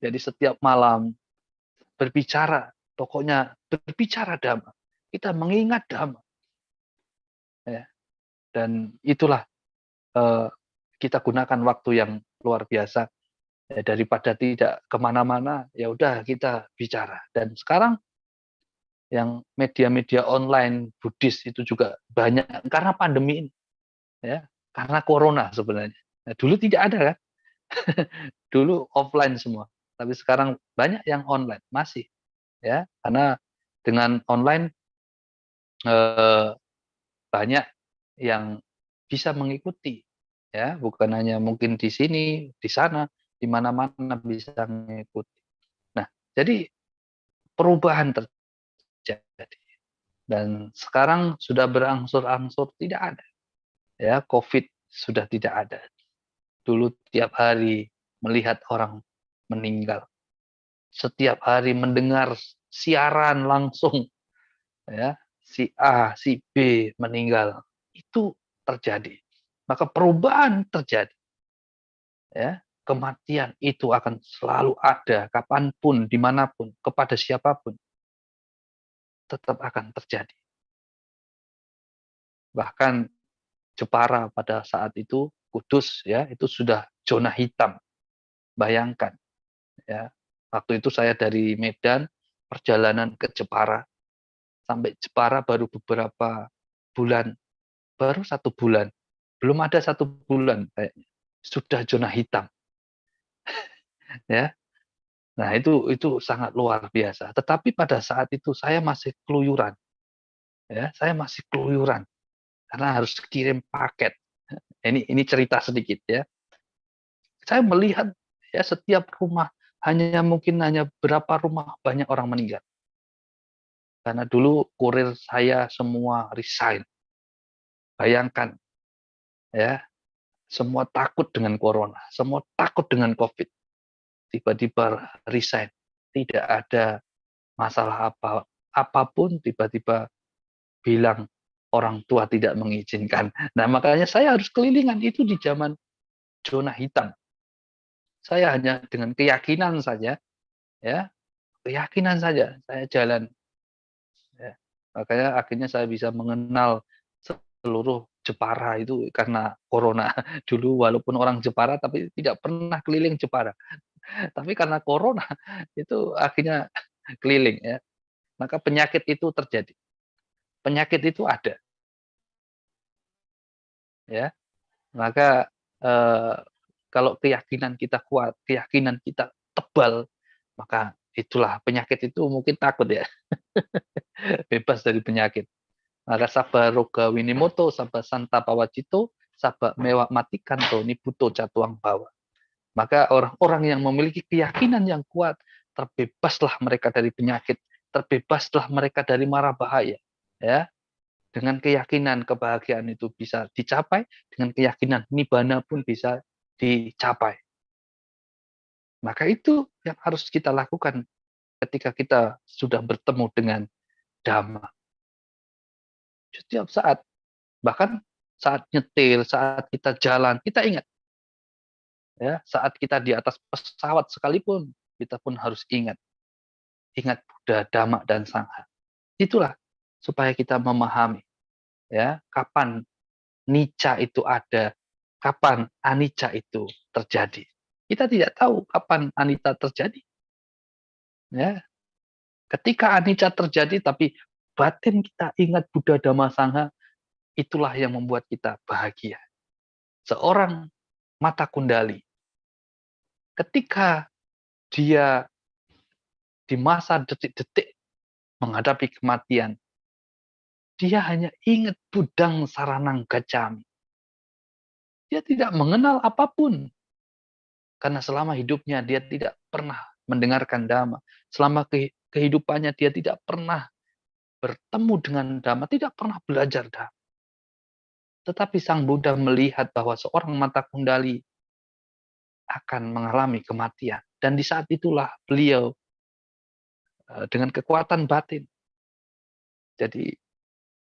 Jadi setiap malam berbicara, pokoknya berbicara Dhamma. Kita mengingat Dhamma. Ya. Dan itulah kita gunakan waktu yang luar biasa Ya, daripada tidak kemana-mana, ya udah kita bicara. Dan sekarang yang media-media online Buddhis itu juga banyak karena pandemi ini, ya, karena corona sebenarnya. Nah, dulu tidak ada kan, dulu offline semua, tapi sekarang banyak yang online masih, ya, karena dengan online eh, banyak yang bisa mengikuti, ya, bukan hanya mungkin di sini, di sana, di mana-mana bisa mengikuti. Nah, jadi perubahan terjadi dan sekarang sudah berangsur-angsur tidak ada, ya, COVID sudah tidak ada. Dulu tiap hari melihat orang meninggal, setiap hari mendengar siaran langsung, ya, si A, si B meninggal, itu terjadi. Maka perubahan terjadi, ya. Kematian itu akan selalu ada, kapanpun, dimanapun, kepada siapapun, tetap akan terjadi. Bahkan Jepara pada saat itu, Kudus, ya, itu sudah zona hitam. Bayangkan, ya. Waktu itu saya dari Medan perjalanan ke Jepara, sampai Jepara baru beberapa bulan, baru 1 bulan, belum ada 1 bulan kayaknya, sudah zona hitam, ya. Nah, itu sangat luar biasa. Tetapi pada saat itu saya masih keluyuran, ya, saya masih keluyuran karena harus kirim paket. Ini cerita sedikit, ya. Saya melihat, ya, setiap rumah hanya berapa rumah banyak orang meninggal. Karena dulu kurir saya semua resign. Bayangkan, ya, semua takut dengan corona, semua takut dengan COVID. Tiba-tiba resign, tidak ada masalah apapun, tiba-tiba bilang orang tua tidak mengizinkan. Nah, makanya saya harus kelilingan itu di zaman zona hitam. Saya hanya dengan keyakinan saja, ya, keyakinan saja saya jalan, ya. Makanya akhirnya saya bisa mengenal seluruh Jepara itu karena corona. Dulu walaupun orang Jepara tapi tidak pernah keliling Jepara. Tapi karena corona itu akhirnya keliling, ya. Maka penyakit itu terjadi. Penyakit itu ada, ya. Maka eh, kalau keyakinan kita kuat, keyakinan kita tebal, maka itulah penyakit itu mungkin takut, ya. Bebas dari penyakit. Maka Sabba Roga Winimoto, Sabba Santa Pawajito, Sabba Mewak Matikanto, Nibuto Catuang Bawa. Maka orang-orang yang memiliki keyakinan yang kuat, terbebaslah mereka dari penyakit, terbebaslah mereka dari mara bahaya, ya. Dengan keyakinan kebahagiaan itu bisa dicapai, dengan keyakinan nibbana pun bisa dicapai. Maka itu yang harus kita lakukan ketika kita sudah bertemu dengan Dhamma. Setiap saat, bahkan saat nyetir, saat kita jalan, kita ingat, ya, saat kita di atas pesawat sekalipun, kita pun harus ingat Buddha, Dhamma, dan Sangha. Itulah supaya kita memahami, ya, kapan nicca itu ada, kapan anicca itu terjadi. Kita tidak tahu kapan anicca terjadi, ya. Ketika anicca terjadi tapi batin kita ingat Buddha, Dhamma, Sangha, itulah yang membuat kita bahagia. Seorang mata kundali, ketika dia di masa detik-detik menghadapi kematian, dia hanya ingat Budang Saranang Gacchami. Dia tidak mengenal apapun. Karena selama hidupnya dia tidak pernah mendengarkan Dhamma. Selama kehidupannya dia tidak pernah bertemu dengan Dhamma, tidak pernah belajar Dhamma. Tetapi Sang Buddha melihat bahwa seorang mata kundali akan mengalami kematian. Dan di saat itulah beliau dengan kekuatan batin, jadi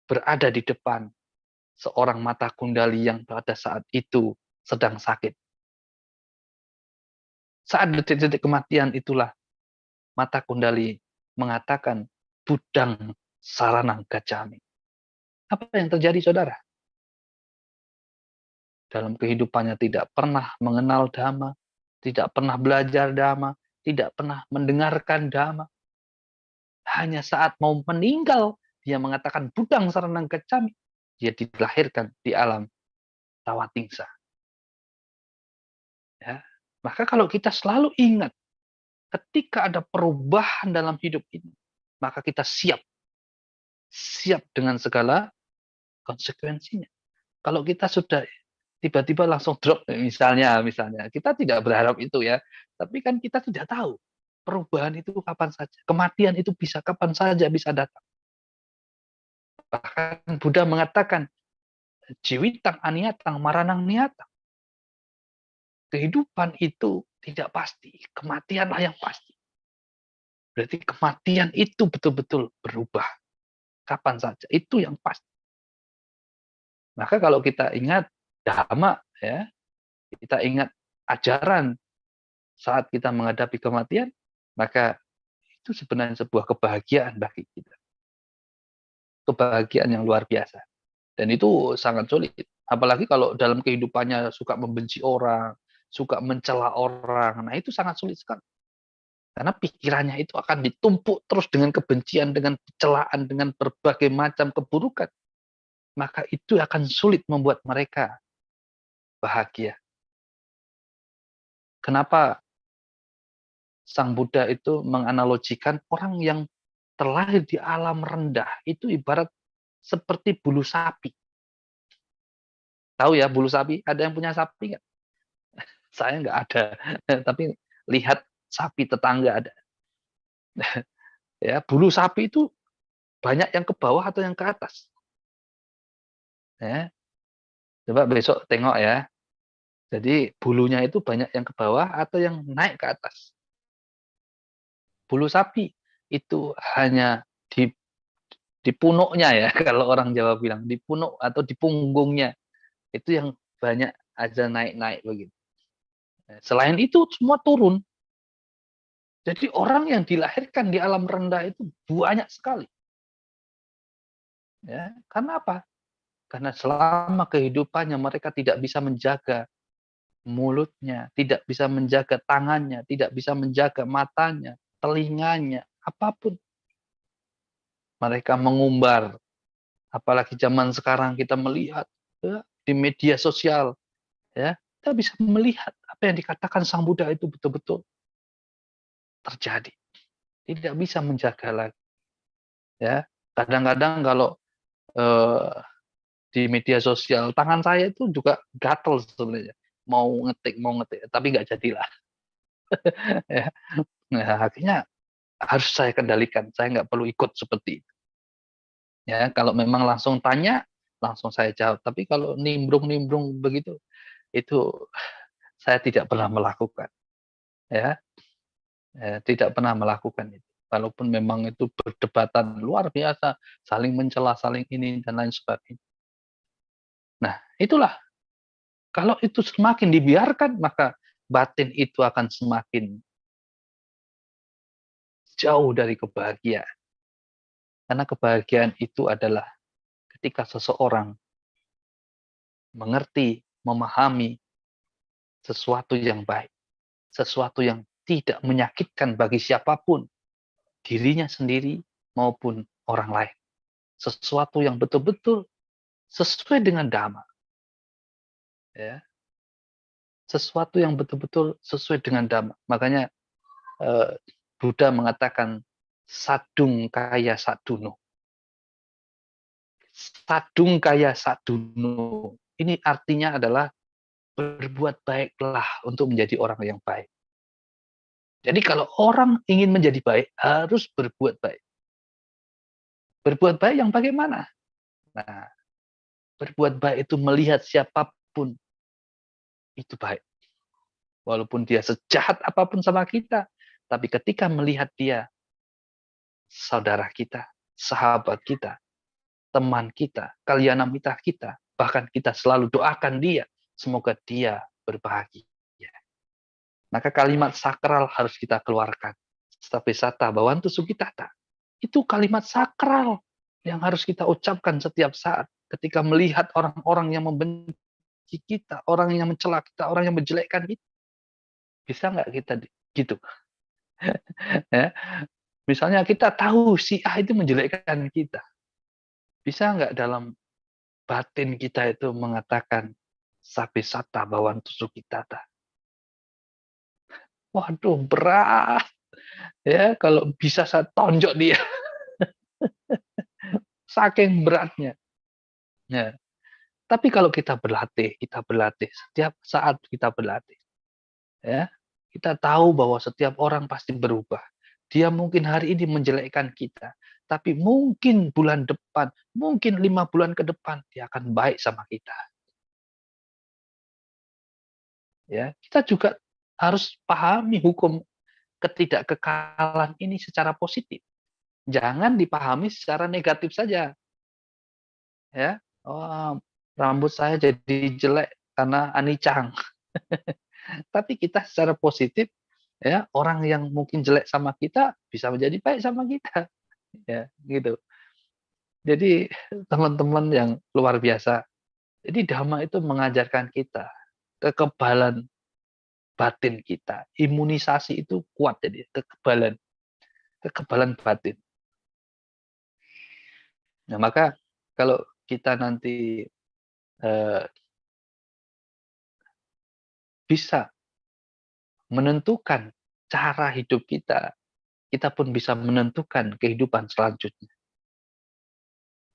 berada di depan seorang mata kundali yang pada saat itu sedang sakit. Saat detik-detik kematian itulah mata kundali mengatakan Budang Saranang Gacchami. Apa yang terjadi, saudara? Dalam kehidupannya tidak pernah mengenal Dhamma, tidak pernah belajar dhamma, tidak pernah mendengarkan dhamma. Hanya saat mau meninggal, dia mengatakan budang saranang gacchami. Dia dilahirkan di alam tawatingsa. Ya. Maka kalau kita selalu ingat, ketika ada perubahan dalam hidup ini, maka kita siap dengan segala konsekuensinya. Kalau kita sudah tiba-tiba langsung drop, misalnya kita tidak berharap itu ya, tapi kan kita tidak tahu perubahan itu kapan saja, kematian itu bisa kapan saja bisa datang. Bahkan Buddha mengatakan jiwitang aniatang maranang niatang. Kehidupan itu tidak pasti, kematianlah yang pasti. Berarti kematian itu betul-betul berubah kapan saja, itu yang pasti. Maka kalau kita ingat dhamma, ya, kita ingat ajaran saat kita menghadapi kematian, maka itu sebenarnya sebuah kebahagiaan bagi kita. Kebahagiaan yang luar biasa. Dan itu sangat sulit. Apalagi kalau dalam kehidupannya suka membenci orang, suka mencela orang. Nah, itu sangat sulit sekali. Karena pikirannya itu akan ditumpuk terus dengan kebencian, dengan celaan, dengan berbagai macam keburukan. Maka itu akan sulit membuat mereka bahagia. Kenapa Sang Buddha itu menganalogikan orang yang terlahir di alam rendah itu ibarat seperti bulu sapi. Tahu ya bulu sapi? Ada yang punya sapi nggak? Saya nggak ada, tapi lihat sapi tetangga ada. Ya, bulu sapi itu banyak yang ke bawah atau yang ke atas. Ya, coba besok tengok ya. Jadi bulunya itu banyak yang ke bawah atau yang naik ke atas. Bulu sapi itu hanya di punuknya ya, kalau orang Jawa bilang di punuk atau di punggungnya itu yang banyak aja naik-naik begitu. Selain itu semua turun. Jadi orang yang dilahirkan di alam rendah itu banyak sekali. Ya, karena apa? Karena selama kehidupannya mereka tidak bisa menjaga mulutnya, tidak bisa menjaga tangannya, tidak bisa menjaga matanya, telinganya, apapun. Mereka mengumbar. Apalagi zaman sekarang kita melihat ya, di media sosial, ya, kita bisa melihat apa yang dikatakan Sang Buddha itu betul-betul terjadi. Tidak bisa menjaga lagi. Ya, kadang-kadang kalau di media sosial, tangan saya itu juga gatel sebenarnya. Mau ngetik, tapi nggak jadilah. Ya. Nah, akhirnya harus saya kendalikan. Saya nggak perlu ikut seperti itu. Ya, kalau memang langsung tanya, langsung saya jawab. Tapi kalau nimbrung-nimbrung begitu, itu saya tidak pernah melakukan. Ya, tidak pernah melakukan itu. Walaupun memang itu perdebatan luar biasa, saling mencela, saling ini dan lain sebagainya. Nah, itulah. Kalau itu semakin dibiarkan, maka batin itu akan semakin jauh dari kebahagiaan. Karena kebahagiaan itu adalah ketika seseorang mengerti, memahami sesuatu yang baik, sesuatu yang tidak menyakitkan bagi siapapun, dirinya sendiri maupun orang lain. Sesuatu yang betul-betul sesuai dengan dhamma. Ya. Sesuatu yang betul-betul sesuai dengan dhamma. Makanya Buddha mengatakan sadung kaya saduno. Sadung kaya saduno. Ini artinya adalah berbuat baiklah untuk menjadi orang yang baik. Jadi kalau orang ingin menjadi baik, harus berbuat baik. Berbuat baik yang bagaimana? Nah, berbuat baik itu melihat siapapun itu baik. Walaupun dia sejahat apapun sama kita, tapi ketika melihat dia saudara kita, sahabat kita, teman kita, kalyana mitra kita, bahkan kita selalu doakan dia, semoga dia berbahagia. Maka kalimat sakral harus kita keluarkan. Sabesata bawantu sugitata. Itu kalimat sakral yang harus kita ucapkan setiap saat ketika melihat orang-orang yang membenci kita, orang yang mencela kita, orang yang menjelekkan kita. Bisa nggak kita gitu? Ya, misalnya kita tahu si A itu menjelekkan kita. Bisa nggak dalam batin kita itu mengatakan sapi sata bawaan tusuk kita? Waduh, berat. Ya, kalau bisa saya tonjok dia. Saking beratnya. Ya. Tapi kalau kita berlatih, setiap saat kita berlatih, ya, kita tahu bahwa setiap orang pasti berubah. Dia mungkin hari ini menjelekkan kita, tapi mungkin bulan depan, mungkin 5 bulan ke depan dia akan baik sama kita. Ya, kita juga harus pahami hukum ketidakkekalan ini secara positif. Jangan dipahami secara negatif saja. Ya, oh, rambut saya jadi jelek karena anicang. Tapi kita secara positif, ya, orang yang mungkin jelek sama kita bisa menjadi baik sama kita, ya, gitu. Jadi teman-teman yang luar biasa. Jadi Dhamma itu mengajarkan kita kekebalan batin kita, imunisasi itu kuat, jadi kekebalan batin. Nah, maka kalau kita nanti bisa menentukan cara hidup kita, kita pun bisa menentukan kehidupan selanjutnya.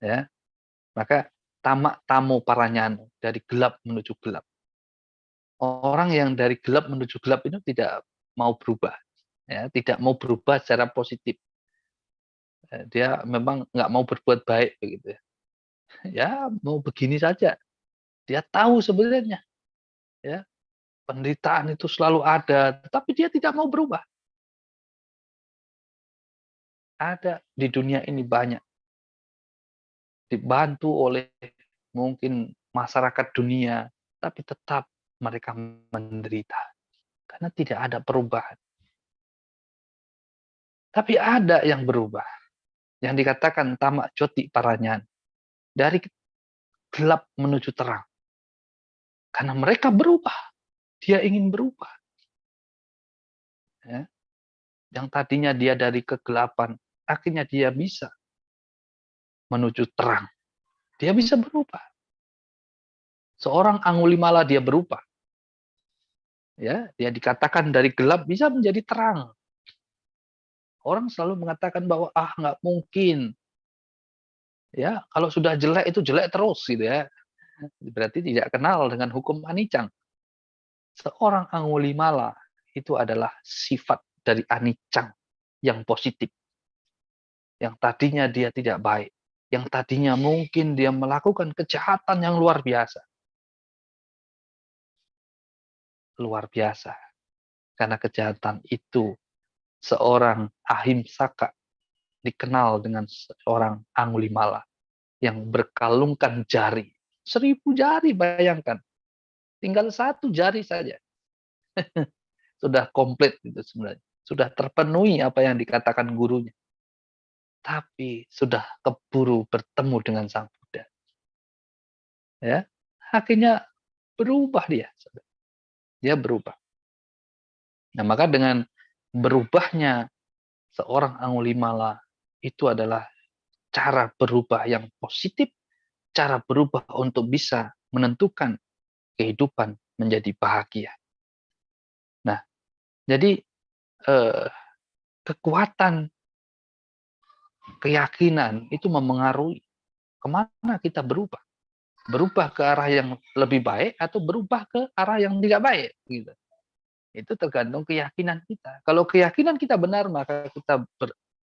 Ya, maka tamak tamo paranyano, dari gelap menuju gelap. Orang yang dari gelap menuju gelap itu tidak mau berubah, ya, tidak mau berubah secara positif. Dia memang nggak mau berbuat baik begitu ya. Ya, mau begini saja. Dia tahu sebenarnya, ya, penderitaan itu selalu ada, tetapi dia tidak mau berubah. Ada di dunia ini banyak dibantu oleh mungkin masyarakat dunia, tapi tetap mereka menderita karena tidak ada perubahan. Tapi ada yang berubah, yang dikatakan tamak joti paranyan, dari gelap menuju terang. Karena mereka berubah, dia ingin berubah. Ya. Yang tadinya dia dari kegelapan, akhirnya dia bisa menuju terang. Dia bisa berubah. Seorang Angulimala dia berubah. Ya, dia dikatakan dari gelap bisa menjadi terang. Orang selalu mengatakan bahwa nggak mungkin. Ya, kalau sudah jelek itu jelek terus gitu ya. Berarti tidak kenal dengan hukum anicang. Seorang Angulimala itu adalah sifat dari anicang yang positif. Yang tadinya dia tidak baik, yang tadinya mungkin dia melakukan kejahatan yang luar biasa. Luar biasa. Karena kejahatan itu seorang ahimsaka dikenal dengan seorang Angulimala yang berkalungkan jari. 1000 jari, bayangkan. Tinggal 1 jari saja. Sudah komplit itu sebenarnya. Sudah terpenuhi apa yang dikatakan gurunya. Tapi sudah keburu bertemu dengan Sang Buddha. Ya, akhirnya berubah dia. Dia berubah. Nah, maka dengan berubahnya seorang Angulimala itu adalah cara berubah yang positif, cara berubah untuk bisa menentukan kehidupan menjadi bahagia. Nah, jadi kekuatan keyakinan itu memengaruhi kemana kita berubah. Berubah ke arah yang lebih baik atau berubah ke arah yang tidak baik. Gitu. Itu tergantung keyakinan kita. Kalau keyakinan kita benar, maka kita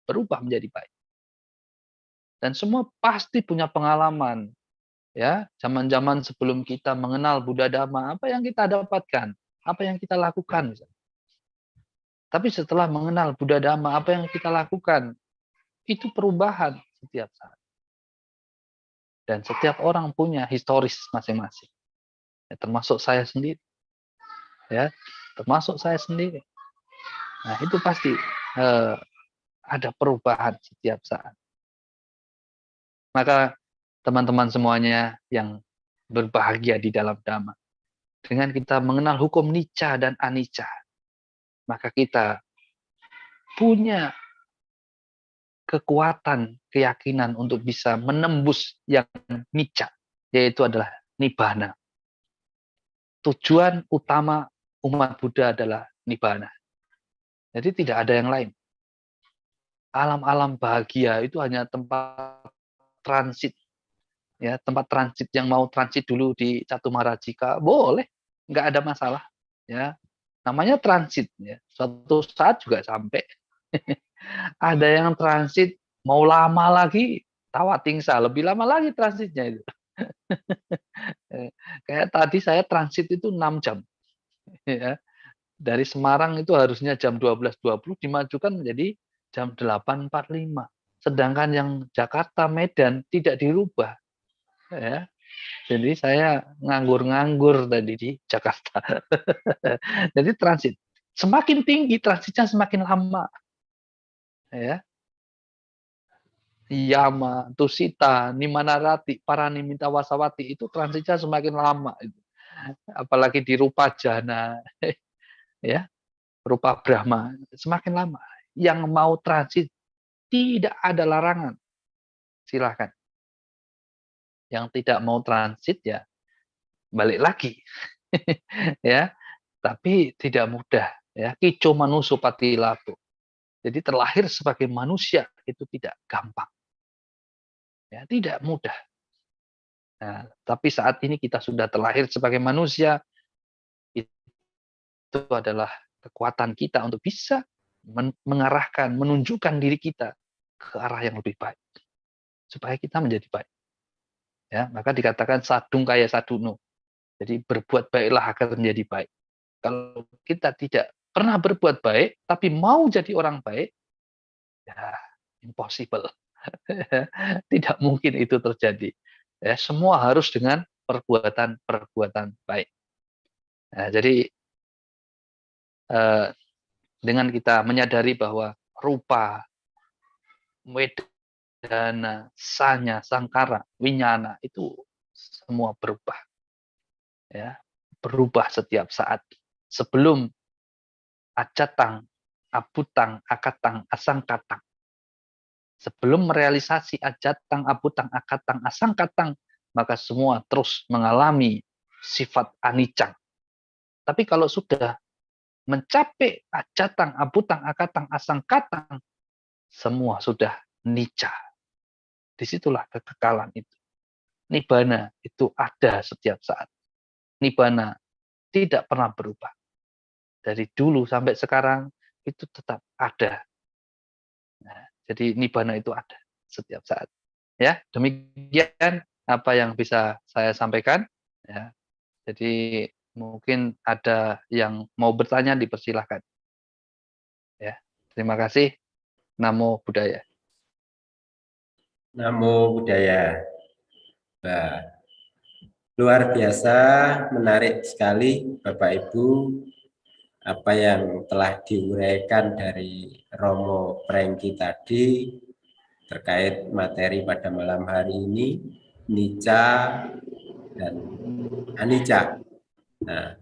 berubah menjadi baik. Dan semua pasti punya pengalaman. Ya, zaman-zaman sebelum kita mengenal Buddha Dhamma, apa yang kita dapatkan? Apa yang kita lakukan? Tapi setelah mengenal Buddha Dhamma, apa yang kita lakukan? Itu perubahan setiap saat. Dan setiap orang punya historis masing-masing. Ya, termasuk saya sendiri. Ya, termasuk saya sendiri. Nah, itu pasti ada perubahan setiap saat. Maka teman-teman semuanya yang berbahagia di dalam Dhamma, dengan kita mengenal hukum nicca dan anicca, maka kita punya kekuatan, keyakinan untuk bisa menembus yang nica, yaitu adalah nibbana. Tujuan utama umat Buddha adalah nibbana. Jadi tidak ada yang lain. Alam-alam bahagia itu hanya tempat transit. Ya, tempat transit yang mau transit dulu di Catumarajika, boleh, nggak ada masalah. Ya, namanya transit. Ya. Suatu saat juga sampai. Ada yang transit mau lama lagi, Tawatingsa, lebih lama lagi transitnya itu. Kayak tadi saya transit itu 6 jam. Ya. Dari Semarang itu harusnya jam 12.20 dimajukan menjadi jam 8.45. Sedangkan yang Jakarta Medan tidak dirubah. Ya. Jadi saya nganggur-nganggur tadi di Jakarta. Jadi transit. Semakin tinggi transitnya semakin lama. Ya. Yama, Tusita, Nimanarati, Paranimita Wasawati itu transitnya semakin lama. Apalagi di Rupa Jana, ya, Rupa Brahma, semakin lama. Yang mau transit tidak ada larangan, silakan. Yang tidak mau transit ya balik lagi, ya. Tapi tidak mudah, ya. Kico manuso patilato. Jadi terlahir sebagai manusia itu tidak gampang, ya, tidak mudah. Nah, tapi saat ini kita sudah terlahir sebagai manusia, itu adalah kekuatan kita untuk bisa mengarahkan, menunjukkan diri kita ke arah yang lebih baik, supaya kita menjadi baik. Ya, maka dikatakan sadung kaya saduno. Jadi berbuat baiklah agar menjadi baik. Kalau kita tidak pernah berbuat baik, tapi mau jadi orang baik, ya impossible. Tidak mungkin itu terjadi. Ya, semua harus dengan perbuatan-perbuatan baik. Nah, jadi dengan kita menyadari bahwa rupa, wedana, sanya, sangkara, winyana itu semua berubah. Ya, berubah setiap saat. Sebelum ajatang, abutang, akatang, asangkatang. Sebelum merealisasi ajatang, abutang, akatang, asangkatang, maka semua terus mengalami sifat anicang. Tapi kalau sudah mencapai ajatang, abutang, akatang, asangkatang, semua sudah nica. Disitulah kekekalan itu. Nibbana itu ada setiap saat. Nibbana tidak pernah berubah. Dari dulu sampai sekarang itu tetap ada. Nah, jadi nibbana itu ada setiap saat. Ya, demikian apa yang bisa saya sampaikan. Ya, jadi mungkin ada yang mau bertanya, dipersilahkan. Ya, terima kasih. Namo Buddhaya. Namo Buddhaya. Nah, luar biasa, menarik sekali Bapak Ibu apa yang telah diuraikan dari Romo Prengki tadi terkait materi pada malam hari ini, nica dan anicca. Nah,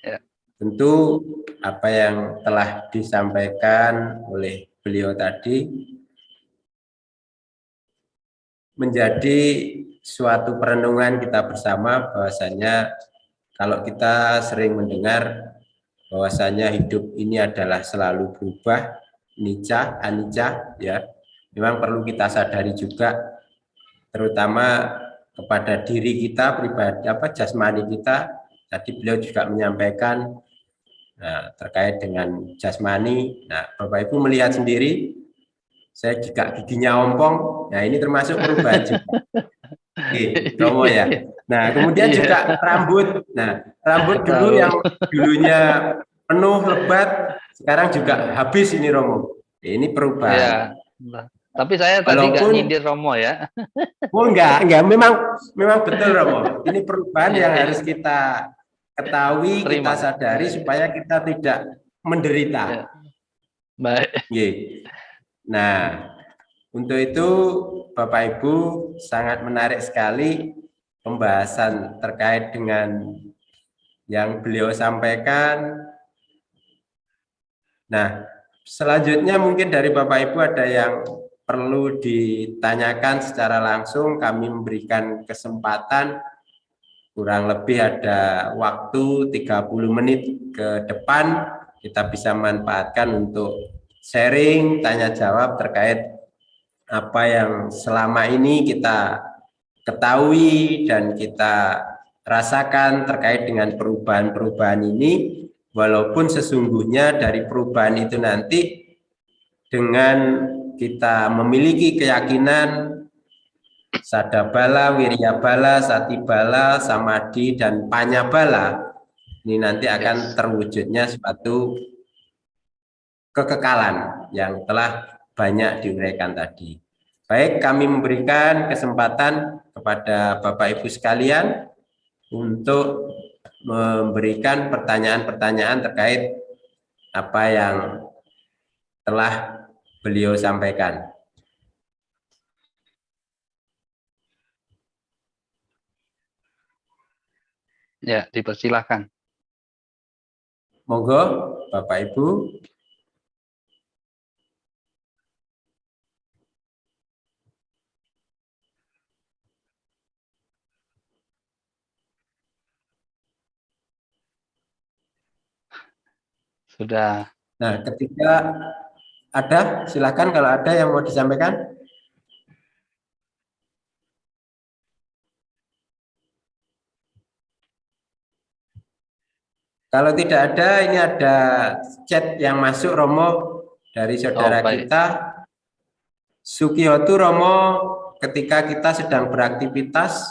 Ya. tentu apa yang telah disampaikan oleh beliau tadi menjadi suatu perenungan kita bersama bahwasanya kalau kita sering mendengar bahwasanya hidup ini adalah selalu berubah, nica, anicca, ya, memang perlu kita sadari juga, terutama kepada diri kita pribadi, jasmani kita. Tadi beliau juga menyampaikan terkait dengan jasmani. Nah, Bapak Ibu melihat sendiri, saya juga giginya ompong. Nah, ini termasuk perubahan juga. Oke, Romo ya. Nah, kemudian juga rambut. Nah, rambut dulu yang dulunya penuh lebat, sekarang juga habis ini Romo. Ini perubahan. Ya. Tapi saya tadi nggak Walaupun nyindir Romo ya. enggak, memang betul Romo. Ini perubahan yang harus Iya. kita ketahui, kita Terima. sadari supaya kita tidak menderita. Ya. Baik. Nah, untuk itu Bapak Ibu sangat menarik sekali pembahasan terkait dengan yang beliau sampaikan. Nah, selanjutnya mungkin dari Bapak Ibu ada yang perlu ditanyakan secara langsung, kami memberikan kesempatan kurang lebih ada waktu 30 menit ke depan, kita bisa manfaatkan untuk sharing, tanya jawab terkait apa yang selama ini kita ketahui dan kita rasakan terkait dengan perubahan-perubahan ini, walaupun sesungguhnya dari perubahan itu nanti dengan kita memiliki keyakinan sadabala, wiryabala, satibala, samadhi, dan panyabala, ini nanti akan terwujudnya suatu kekekalan yang telah banyak diuraikan tadi. Baik, kami memberikan kesempatan kepada Bapak Ibu sekalian untuk memberikan pertanyaan-pertanyaan terkait apa yang telah beliau sampaikan. Ya, dipersilahkan. Monggo, Bapak Ibu. Sudah. Nah, ketika ada, silakan kalau ada yang mau disampaikan. Kalau tidak ada, ini ada chat yang masuk, Romo, dari saudara baik. kita. Sukiyotu Romo, ketika kita sedang beraktivitas,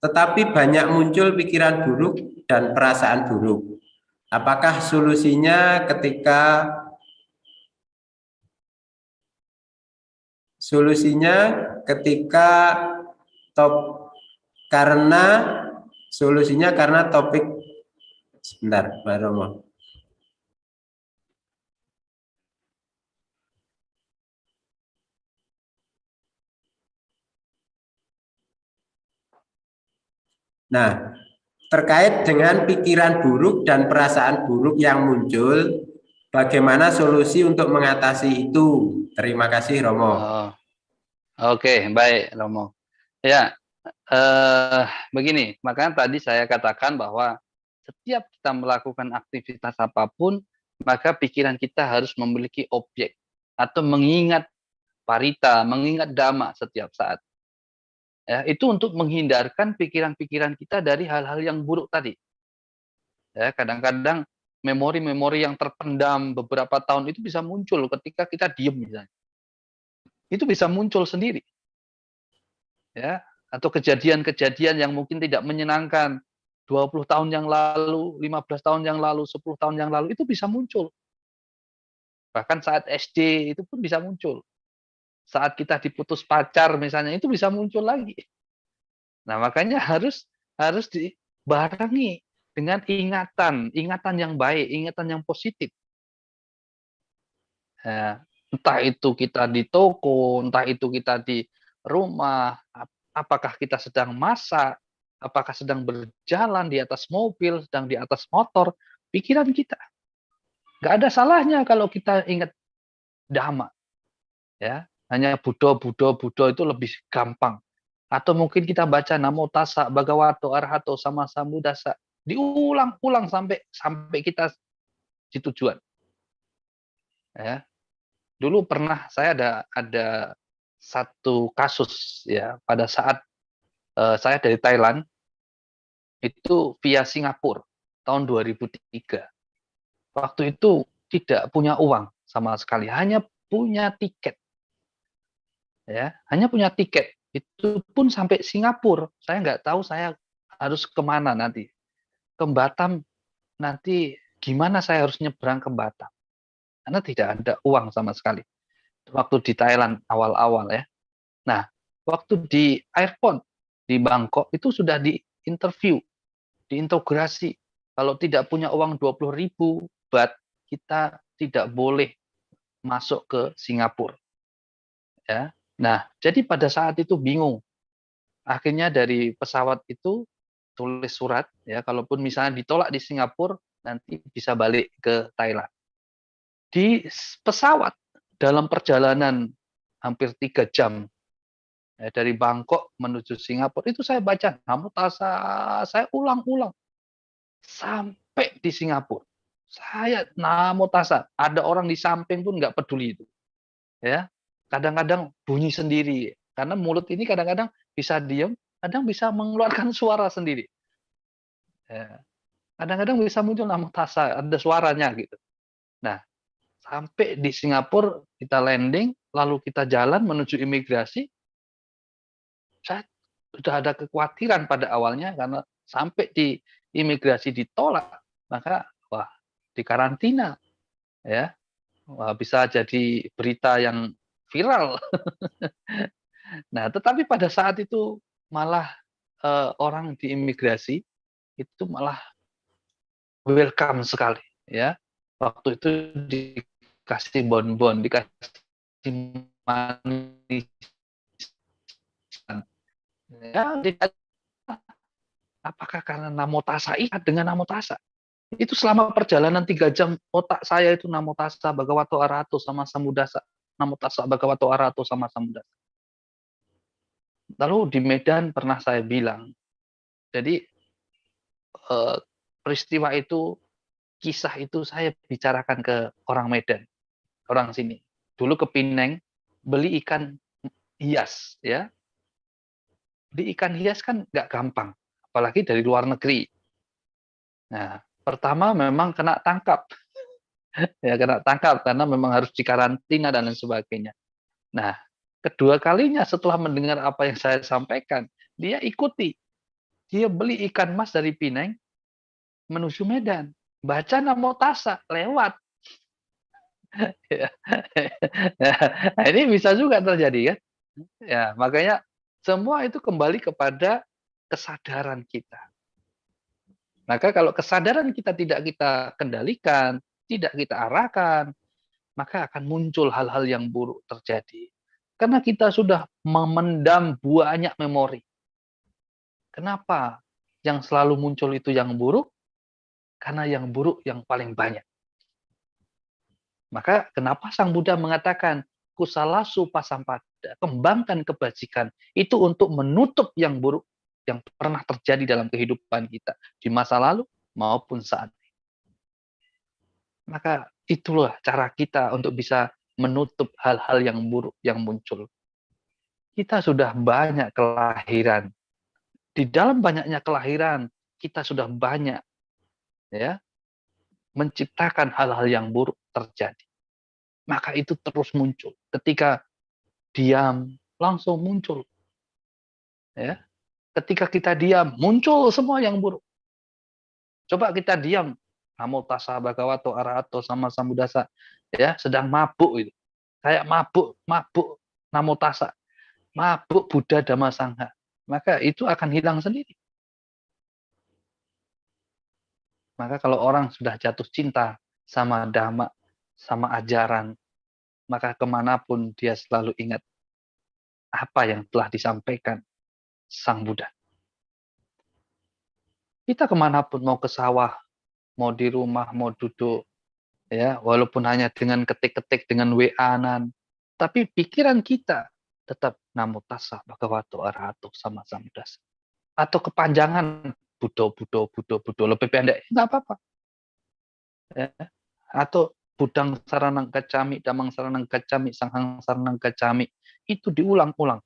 tetapi banyak muncul pikiran buruk dan perasaan buruk. Apakah solusinya ketika top karena solusinya karena topik sebentar, Pak Romo. Nah, terkait dengan pikiran buruk dan perasaan buruk yang muncul, bagaimana solusi untuk mengatasi itu? Terima kasih, Romo. Oke, baik, Romo. Ya, begini, makanya tadi saya katakan bahwa setiap kita melakukan aktivitas apapun, maka pikiran kita harus memiliki objek atau mengingat parita, mengingat dhamma setiap saat. Ya, itu untuk menghindarkan pikiran-pikiran kita dari hal-hal yang buruk tadi. Ya, kadang-kadang memori-memori yang terpendam beberapa tahun itu bisa muncul ketika kita diem misalnya. Itu bisa muncul sendiri. Ya, atau kejadian-kejadian yang mungkin tidak menyenangkan 20 tahun yang lalu, 15 tahun yang lalu, 10 tahun yang lalu itu bisa muncul. Bahkan saat SD itu pun bisa muncul. Saat kita diputus pacar misalnya itu bisa muncul lagi. Nah, makanya harus dibarengi dengan ingatan yang baik, ingatan yang positif. Ya, entah itu kita di toko, entah itu kita di rumah, apakah kita sedang masak, apakah sedang berjalan di atas mobil, sedang di atas motor, pikiran kita. Nggak ada salahnya kalau kita ingat dhamma. Ya, hanya Buddha itu lebih gampang. Atau mungkin kita baca Namo Tassa Bhagavato Arahato Sama Sambuddhassa, diulang-ulang sampai kita di tujuan. Ya. Dulu pernah saya ada satu kasus ya pada saat saya dari Thailand itu via Singapura tahun 2003. Waktu itu tidak punya uang sama sekali, hanya punya tiket. Ya, hanya punya tiket. Itu pun sampai Singapura. Saya nggak tahu saya harus kemana nanti. Ke Batam nanti gimana saya harus nyebrang ke Batam. Karena tidak ada uang sama sekali. Waktu di Thailand awal-awal ya. Nah, waktu di airport di Bangkok itu sudah diinterview, diintegrasi. Kalau tidak punya uang 20.000 baht, kita tidak boleh masuk ke Singapura. Ya. Nah, jadi pada saat itu bingung. Akhirnya dari pesawat itu tulis surat ya, kalaupun misalnya ditolak di Singapura nanti bisa balik ke Thailand. Di pesawat dalam perjalanan hampir 3 jam dari Bangkok menuju Singapura itu saya baca Namo Tassa, saya ulang-ulang sampai di Singapura. Saya Namo Tassa, ada orang di samping pun nggak peduli itu. Ya, kadang-kadang bunyi sendiri karena mulut ini kadang-kadang bisa diam, kadang bisa mengeluarkan suara sendiri. Ya, kadang-kadang bisa muncul Namo Tassa, ada suaranya gitu. Nah, sampai di Singapura kita landing, lalu kita jalan menuju imigrasi. Saya sudah ada kekhawatiran pada awalnya karena sampai di imigrasi ditolak, maka wah dikarantina ya. Wah, bisa jadi berita yang viral. Nah, tetapi pada saat itu malah orang di imigrasi itu malah welcome sekali ya. Waktu itu dikasih bonbon, dikasih manis. Ya, apakah karena Namo Tassa ingat dengan Namo Tassa? Itu selama perjalanan 3 jam otak saya itu Namo Tassa Bhagavato Arahato sama Sambuddhasa. Namo Tassa Bhagavato Arahato sama Sambuddhasa. Lalu di Medan pernah saya bilang, jadi peristiwa itu, kisah itu saya bicarakan ke orang Medan, orang sini. Dulu ke Pineng, beli ikan hias, ya. Beli ikan hias kan nggak gampang, apalagi dari luar negeri. Nah, pertama memang kena tangkap, ya kena tangkap karena memang harus dikarantina dan lain sebagainya. Nah, kedua kalinya setelah mendengar apa yang saya sampaikan, dia ikuti. Dia beli ikan mas dari Pineng menuju Medan. Baca Namo Tassa, lewat. Nah, ini bisa juga terjadi kan? Ya, makanya semua itu kembali kepada kesadaran kita. Maka kalau kesadaran kita tidak kita kendalikan, tidak kita arahkan, maka akan muncul hal-hal yang buruk terjadi. Karena kita sudah memendam banyak memori. Kenapa yang selalu muncul itu yang buruk? Karena yang buruk yang paling banyak. Maka kenapa Sang Buddha mengatakan kusalasu pasampada, kembangkan kebajikan itu untuk menutup yang buruk yang pernah terjadi dalam kehidupan kita di masa lalu maupun saat ini. Maka itulah cara kita untuk bisa menutup hal-hal yang buruk yang muncul. Kita sudah banyak kelahiran. Di dalam banyaknya kelahiran, kita sudah banyak ya menciptakan hal-hal yang buruk terjadi. Maka itu terus muncul. Ketika diam, langsung muncul. Ya. Ketika kita diam, muncul semua yang buruk. Coba kita diam, Namo Tassa Bhagavato Arahato sama Sambuddhasa, ya, sedang mabuk itu. Kayak mabuk Namo Tassa, mabuk Buddha Dhamma Sangha. Maka itu akan hilang sendiri. Maka kalau orang sudah jatuh cinta sama Dhamma, sama ajaran, maka kemanapun dia selalu ingat apa yang telah disampaikan Sang Buddha. Kita kemanapun, mau ke sawah, mau di rumah, mau duduk, ya, walaupun hanya dengan ketik-ketik, dengan WA-an, tapi pikiran kita tetap Namo Tassa Bhagavato Arahato sama Sambuddhasa. Atau kepanjangan Buddha, lebih pendek, nggak apa-apa. Ya. Atau Budang Saranang Gacchami, Damang Saranang Gacchami, Sanghang Saranang Gacchami, itu diulang-ulang.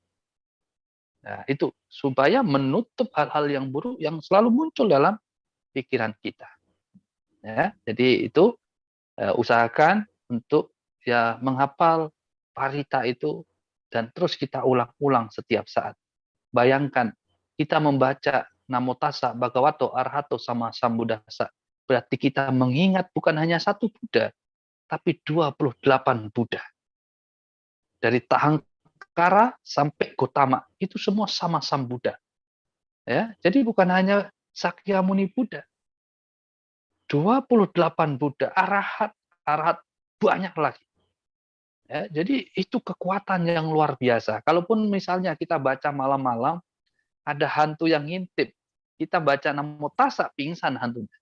Nah, itu supaya menutup hal-hal yang buruk yang selalu muncul dalam pikiran kita. Ya, jadi itu usahakan untuk ya menghafal parita itu dan terus kita ulang-ulang setiap saat. Bayangkan kita membaca Namo Tassa Bhagavato Arahato sama Sambuddhasa. Berarti kita mengingat bukan hanya satu Buddha, tapi 28 Buddha. Dari Tahangkara sampai Gotama, itu semua sama Sambuddha. Ya, jadi bukan hanya Sakyamuni Buddha. 28 Buddha, arahat banyak lagi. Ya, jadi itu kekuatan yang luar biasa. Kalaupun misalnya kita baca malam-malam, ada hantu yang ngintip, kita baca Namo Tassa, pingsan hantunya.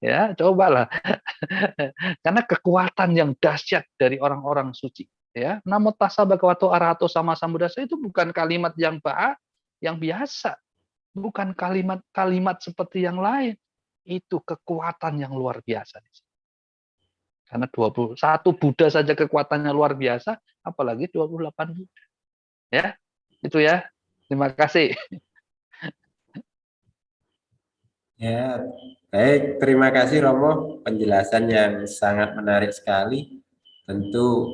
Ya, cobalah. Karena kekuatan yang dahsyat dari orang-orang suci. Ya, namo tassa bhagavato arahato sama sambuddhassa itu bukan kalimat yang biasa, bukan kalimat-kalimat seperti yang lain. Itu kekuatan yang luar biasa. Karena 21 Buddha saja kekuatannya luar biasa, apalagi 28 Buddha. Ya, itu ya. Terima kasih. Ya, baik. Terima kasih Romo, penjelasan yang sangat menarik sekali. Tentu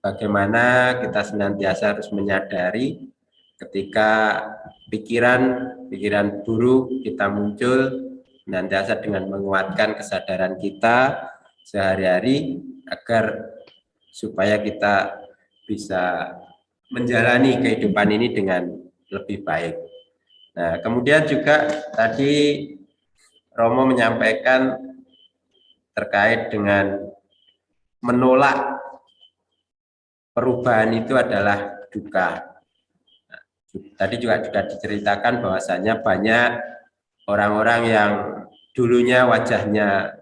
bagaimana kita senantiasa harus menyadari ketika pikiran buruk kita muncul, senantiasa dengan menguatkan kesadaran kita sehari-hari agar supaya kita bisa menjalani kehidupan ini dengan lebih baik. Nah, kemudian juga tadi Romo menyampaikan terkait dengan menolak perubahan itu adalah duka. Tadi juga diceritakan bahwasanya banyak orang-orang yang dulunya wajahnya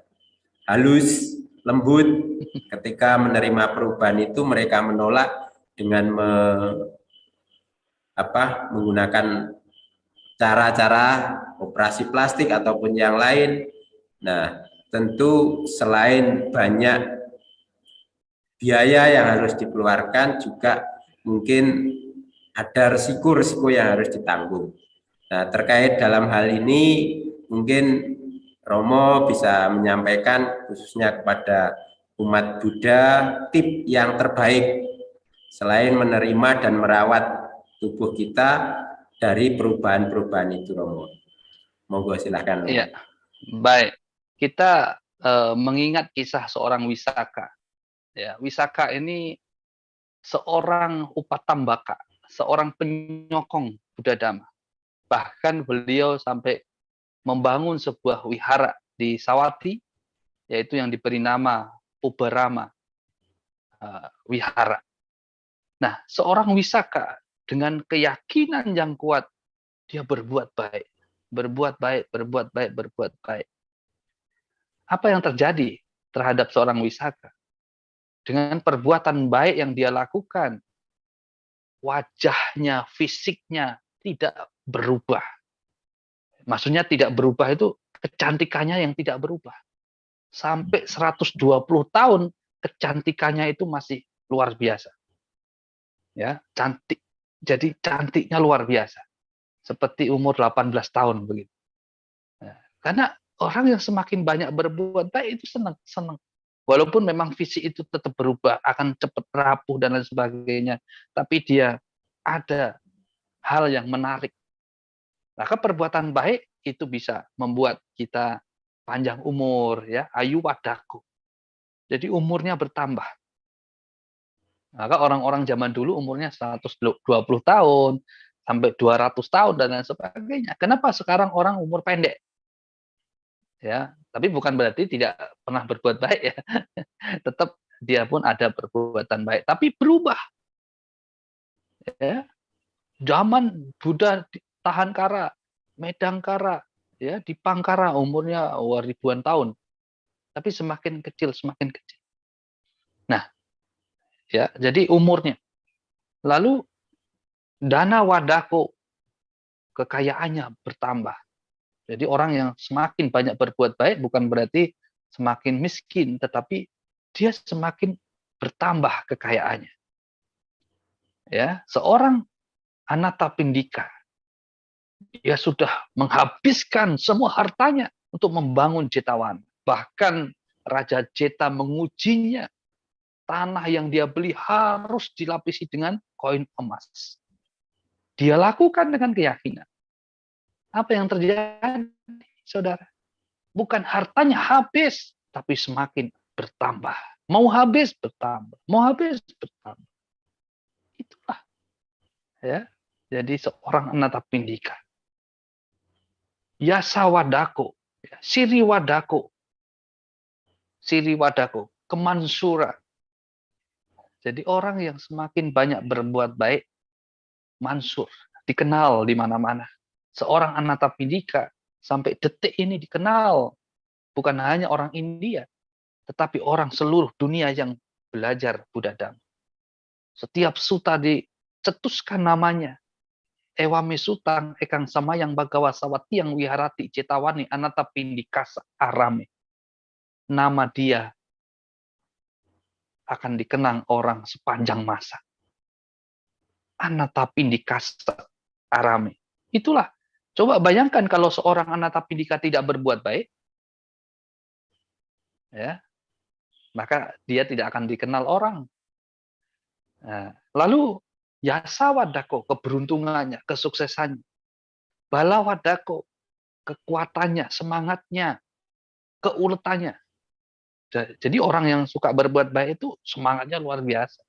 halus, lembut, ketika menerima perubahan itu mereka menolak dengan menggunakan cara-cara operasi plastik ataupun yang lain. Nah, tentu selain banyak biaya yang harus dikeluarkan, juga mungkin ada risiko-risiko yang harus ditanggung. Nah, terkait dalam hal ini, mungkin Romo bisa menyampaikan khususnya kepada umat Buddha tip yang terbaik selain menerima dan merawat tubuh kita dari perubahan-perubahan itu, Romo. Monggo silahkan. Iya, baik. Kita mengingat kisah seorang Wisaka. Ya, Wisaka ini seorang upatambaka, seorang penyokong Buddha Dhamma. Bahkan beliau sampai membangun sebuah wihara di Sawati, yaitu yang diberi nama Ubarama Wihara. Nah, seorang Wisaka dengan keyakinan yang kuat, dia berbuat baik, berbuat baik, berbuat baik, berbuat baik. Apa yang terjadi terhadap seorang Wisaka? Dengan perbuatan baik yang dia lakukan, wajahnya, fisiknya tidak berubah. Maksudnya tidak berubah itu kecantikannya yang tidak berubah. Sampai 120 tahun kecantikannya itu masih luar biasa. Ya, cantik. Jadi cantiknya luar biasa. Seperti umur 18 tahun begitu. Ya, karena orang yang semakin banyak berbuat baik itu senang. Walaupun memang fisik itu tetap berubah, akan cepat rapuh dan lain sebagainya, tapi dia ada hal yang menarik. Maka perbuatan baik itu bisa membuat kita panjang umur, ya, ayu wadaku. Jadi umurnya bertambah. Maka orang-orang zaman dulu umurnya 120 tahun sampai 200 tahun dan lain sebagainya. Kenapa sekarang orang umur pendek? Ya, tapi bukan berarti tidak pernah berbuat baik ya. Tetap dia pun ada perbuatan baik, tapi berubah. Ya. Zaman Buddha tahan kara, medang kara, ya, di Pangkara umurnya ribuan tahun. Tapi semakin kecil, semakin kecil. Nah, ya, jadi umurnya. Lalu dana wadako, kekayaannya bertambah. Jadi orang yang semakin banyak berbuat baik bukan berarti semakin miskin, tetapi dia semakin bertambah kekayaannya. Ya, seorang Anathapindika, dia sudah menghabiskan semua hartanya untuk membangun Jetawala. Bahkan Raja Jeta mengujinya, tanah yang dia beli harus dilapisi dengan koin emas. Dia lakukan dengan keyakinan. Apa yang terjadi, saudara? Bukan hartanya habis, tapi semakin bertambah. Mau habis, bertambah. Mau habis, bertambah. Itulah. Ya. Jadi seorang Anathapindika. Yasawadako, Siriwadako, Kemansura. Jadi orang yang semakin banyak berbuat baik, mansur, dikenal di mana-mana. Seorang Anathapindika sampai detik ini dikenal bukan hanya orang India, tetapi orang seluruh dunia yang belajar Buddha Dhamma. Setiap suta dicetuskan namanya. Ewame sutang ekang samayang bagawa sawati yang wiharati cetawani anata pindikasa arame. Nama dia akan dikenang orang sepanjang masa. Anata pindikasa arame. Itulah. Coba bayangkan kalau seorang anata pindika tidak berbuat baik, ya, maka dia tidak akan dikenal orang. Nah, lalu yasa wadako, keberuntungannya, kesuksesannya. Bala wadako, kekuatannya, semangatnya, keuletannya. Jadi orang yang suka berbuat baik itu semangatnya luar biasa.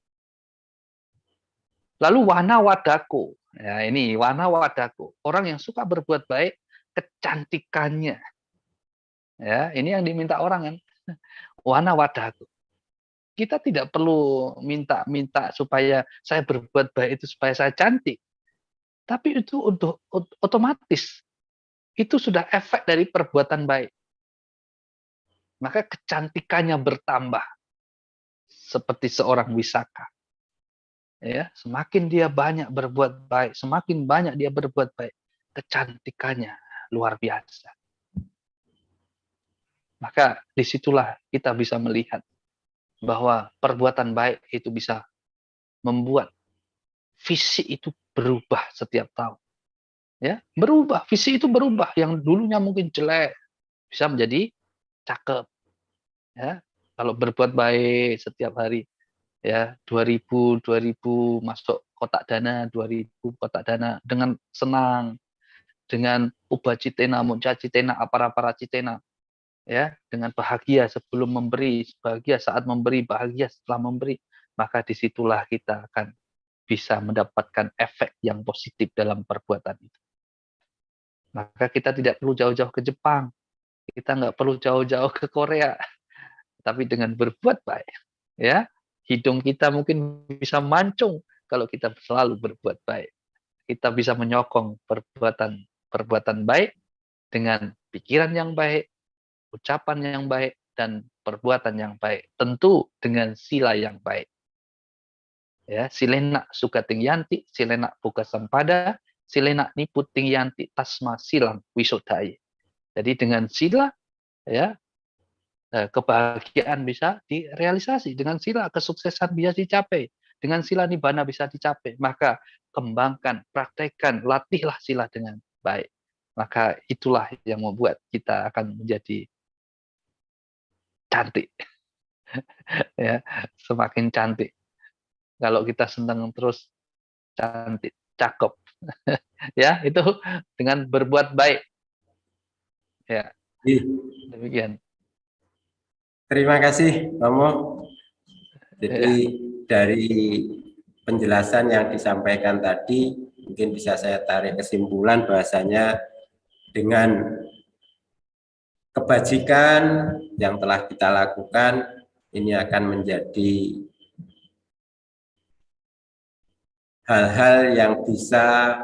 Lalu wana wadako. Ya, ini wana wadako. Orang yang suka berbuat baik, kecantikannya. Ya, ini yang diminta orang kan. Wana wadako. Kita tidak perlu minta supaya saya berbuat baik itu supaya saya cantik. Tapi itu untuk otomatis. Itu sudah efek dari perbuatan baik. Maka kecantikannya bertambah. Seperti seorang wisaka. Ya, semakin dia banyak berbuat baik, semakin banyak dia berbuat baik, kecantikannya luar biasa. Maka disitulah kita bisa melihat bahwa perbuatan baik itu bisa membuat fisik itu berubah setiap tahun. Ya, berubah, fisik itu berubah. Yang dulunya mungkin jelek bisa menjadi cakep. Ya, kalau berbuat baik setiap hari, ya 2000 masuk kotak dana, 2000 kotak dana dengan senang, dengan ubah citena, munca citena, apara citena, ya, dengan bahagia sebelum memberi, bahagia saat memberi, bahagia setelah memberi, maka disitulah kita akan bisa mendapatkan efek yang positif dalam perbuatan itu. Maka kita tidak perlu jauh-jauh ke Jepang, kita nggak perlu jauh-jauh ke Korea, tapi dengan berbuat baik, ya, hidung kita mungkin bisa mancung kalau kita selalu berbuat baik. Kita bisa menyokong perbuatan baik dengan pikiran yang baik, ucapan yang baik, dan perbuatan yang baik. Tentu dengan sila yang baik. Ya, silena sukating yanti, silena buka sampada, silena niputing yanti tasma silang wisudai. Jadi dengan sila, ya, kebahagiaan bisa direalisasi. Dengan sila kesuksesan bisa dicapai. Dengan sila nibbana bisa dicapai. Maka kembangkan, praktekkan, latihlah sila dengan baik. Maka itulah yang membuat kita akan menjadi cantik. Ya, semakin cantik. Kalau kita senang terus cantik, cakep. Ya, itu dengan berbuat baik. Ya. Demikian. Terima kasih, Romo. Jadi dari penjelasan yang disampaikan tadi, mungkin bisa saya tarik kesimpulan bahwasanya dengan kebajikan yang telah kita lakukan, ini akan menjadi hal-hal yang bisa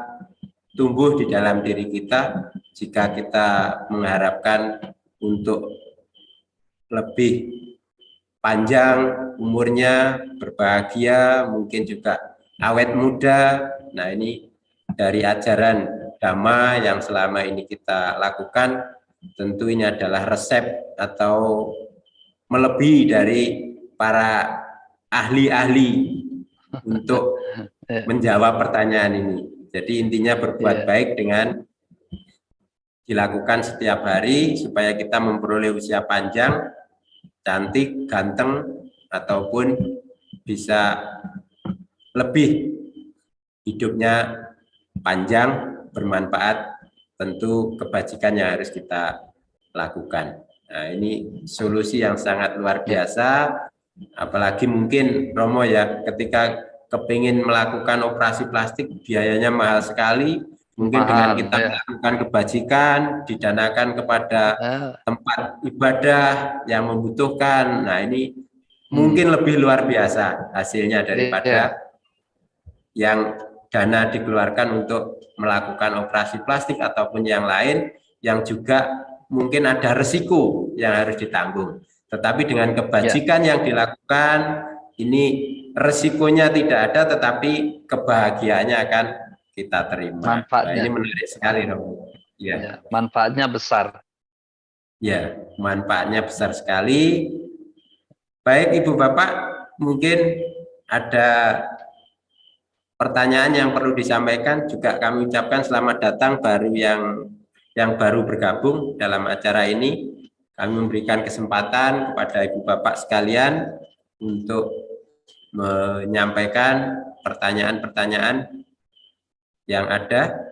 tumbuh di dalam diri kita jika kita mengharapkan untuk lebih panjang umurnya, berbahagia, mungkin juga awet muda. Nah, ini dari ajaran Dhamma yang selama ini kita lakukan, tentu ini adalah resep atau melebihi dari para ahli-ahli untuk menjawab pertanyaan ini. Jadi intinya berbuat baik dengan dilakukan setiap hari supaya kita memperoleh usia panjang, cantik, ganteng, ataupun bisa lebih hidupnya panjang, bermanfaat. Tentu kebajikan yang harus kita lakukan. Nah, ini solusi yang sangat luar biasa. Apalagi mungkin Romo ya, ketika kepingin melakukan operasi plastik biayanya mahal sekali. Mungkin dengan kita melakukan kebajikan, didanakan kepada tempat ibadah yang membutuhkan. Nah, ini mungkin lebih luar biasa hasilnya daripada yang dana dikeluarkan untuk melakukan operasi plastik ataupun yang lain. yang juga mungkin ada resiko yang harus ditanggung. Tetapi dengan kebajikan yang dilakukan, ini resikonya tidak ada, tetapi kebahagiaannya akan kita terima. Nah, ini Manfaatnya. menarik sekali, Romo. Ya, manfaatnya besar. Ya, manfaatnya besar sekali. Baik, Ibu Bapak, mungkin ada pertanyaan yang perlu disampaikan. Juga kami ucapkan selamat datang baru yang baru bergabung dalam acara ini. Kami memberikan kesempatan kepada Ibu Bapak sekalian untuk menyampaikan pertanyaan-pertanyaan yang ada.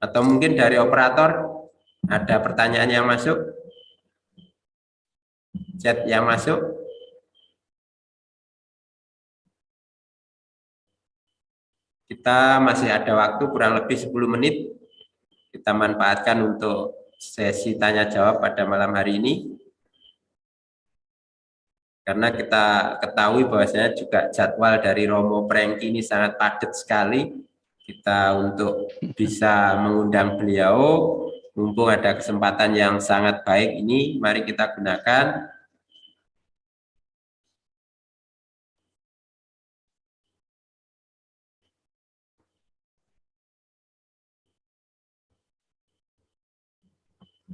Atau mungkin dari operator ada pertanyaan yang masuk, chat yang masuk. Kita masih ada waktu kurang lebih 10 menit. Kita manfaatkan untuk sesi tanya jawab pada malam hari ini. Karena kita ketahui bahwasanya juga jadwal dari Romo Prengki ini sangat padat sekali. Kita untuk bisa mengundang beliau, mumpung ada kesempatan yang sangat baik ini, mari kita gunakan.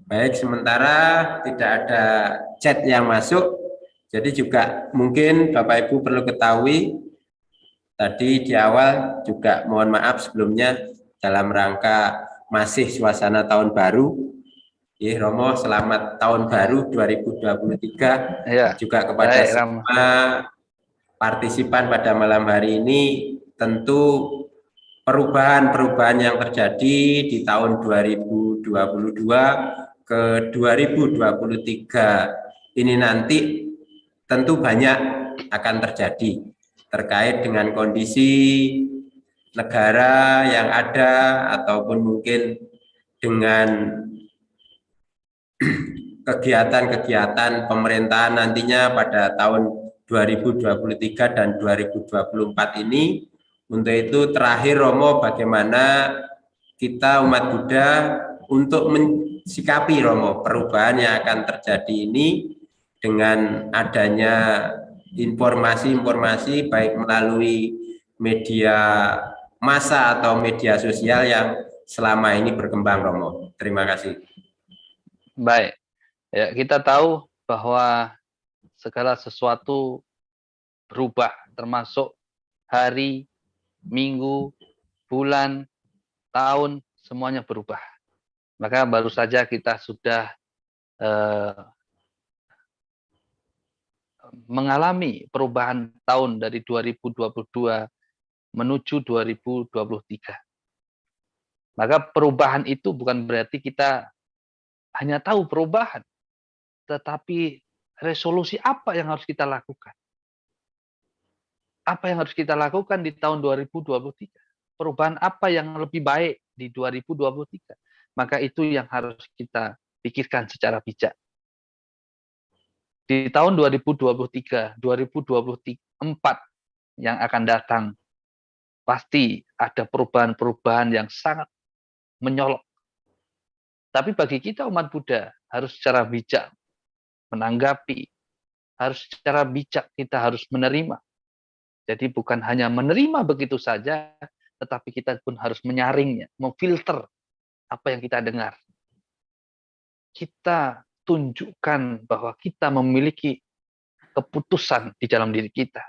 Baik, sementara tidak ada chat yang masuk, jadi juga mungkin Bapak Ibu perlu ketahui, tadi di awal juga mohon maaf sebelumnya dalam rangka masih suasana tahun baru. Romo, selamat tahun baru 2023 Ya, juga kepada baik, semua partisipan pada malam hari ini. Tentu perubahan-perubahan yang terjadi di tahun 2022 ke 2023 ini nanti tentu banyak akan terjadi terkait dengan kondisi negara yang ada ataupun mungkin dengan kegiatan-kegiatan pemerintahan nantinya pada tahun 2023 dan 2024 ini. Untuk itu terakhir Romo, bagaimana kita umat Buddha untuk mensikapi Romo perubahan yang akan terjadi ini dengan adanya informasi-informasi baik melalui media massa atau media sosial yang selama ini berkembang, Romo. Terima kasih. Baik. Ya, kita tahu bahwa segala sesuatu berubah, termasuk hari, minggu, bulan, tahun, semuanya berubah. Maka baru saja kita sudah mengalami perubahan tahun dari 2022 menuju 2023. Maka perubahan itu bukan berarti kita hanya tahu perubahan, tetapi resolusi apa yang harus kita lakukan. Apa yang harus kita lakukan di tahun 2023? Perubahan apa yang lebih baik di 2023? Maka itu yang harus kita pikirkan secara bijak. Di tahun 2023, 2024 yang akan datang, pasti ada perubahan-perubahan yang sangat menyolok. Tapi bagi kita umat Buddha, harus secara bijak menanggapi, harus secara bijak kita harus menerima. Jadi bukan hanya menerima begitu saja, tetapi kita pun harus menyaringnya, memfilter apa yang kita dengar. Kita tunjukkan bahwa kita memiliki keputusan di dalam diri kita.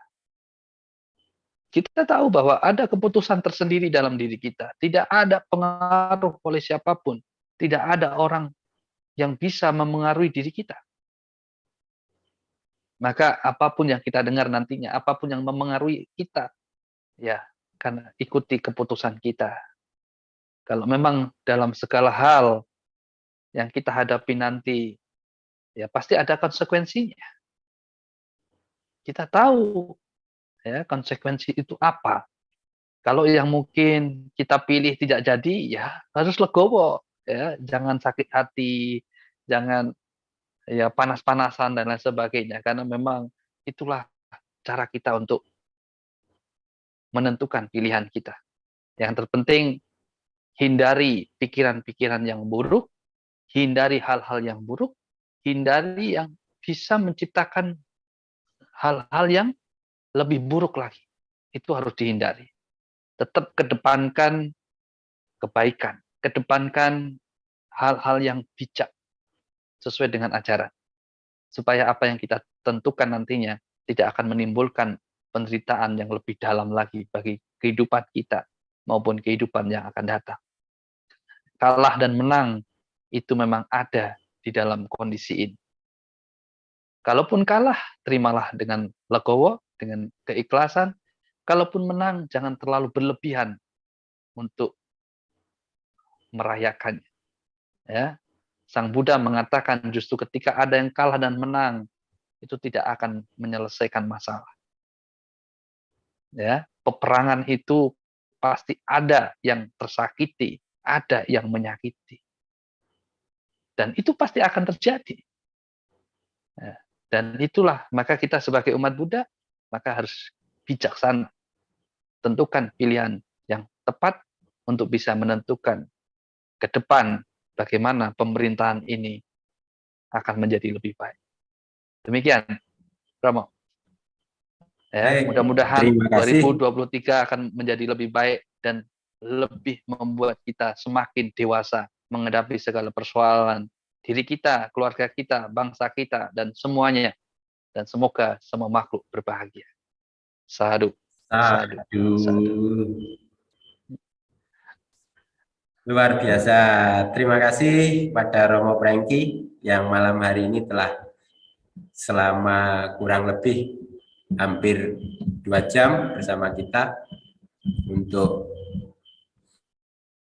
Kita tahu bahwa ada keputusan tersendiri dalam diri kita. Tidak ada pengaruh oleh siapapun. Tidak ada orang yang bisa memengaruhi diri kita. Maka apapun yang kita dengar nantinya, apapun yang memengaruhi kita, ya, karena ikuti keputusan kita. Kalau memang dalam segala hal yang kita hadapi nanti, ya pasti ada konsekuensinya. Kita tahu ya konsekuensi itu apa. Kalau yang mungkin kita pilih tidak jadi, ya harus legowo, ya jangan sakit hati, jangan ya panas-panasan dan lain sebagainya, karena memang itulah cara kita untuk menentukan pilihan kita. Yang terpenting hindari pikiran-pikiran yang buruk, hindari hal-hal yang buruk, hindari yang bisa menciptakan hal-hal yang lebih buruk lagi. Itu harus dihindari. Tetap kedepankan kebaikan, kedepankan hal-hal yang bijak sesuai dengan ajaran. Supaya apa yang kita tentukan nantinya tidak akan menimbulkan penderitaan yang lebih dalam lagi bagi kehidupan kita maupun kehidupan yang akan datang. Kalah dan menang itu memang ada di dalam kondisi ini. Kalaupun kalah, terimalah dengan legowo, dengan keikhlasan. Kalaupun menang, jangan terlalu berlebihan untuk merayakannya. Ya, Sang Buddha mengatakan justru ketika ada yang kalah dan menang, itu tidak akan menyelesaikan masalah. Ya, peperangan itu pasti ada yang tersakiti, ada yang menyakiti. Dan itu pasti akan terjadi. Ya, dan itulah, maka kita sebagai umat Buddha, maka harus bijaksana. Tentukan pilihan yang tepat untuk bisa menentukan ke depan bagaimana pemerintahan ini akan menjadi lebih baik. Demikian, Romo. Ya, mudah-mudahan Terima kasih. 2023 akan menjadi lebih baik dan lebih membuat kita semakin dewasa menghadapi segala persoalan diri kita, keluarga kita, bangsa kita, dan semuanya. Dan semoga semua makhluk berbahagia. Sadhu, sadhu, sadhu. Luar biasa. Terima kasih pada Romo Prengki yang malam hari ini telah selama kurang lebih hampir 2 jam bersama kita untuk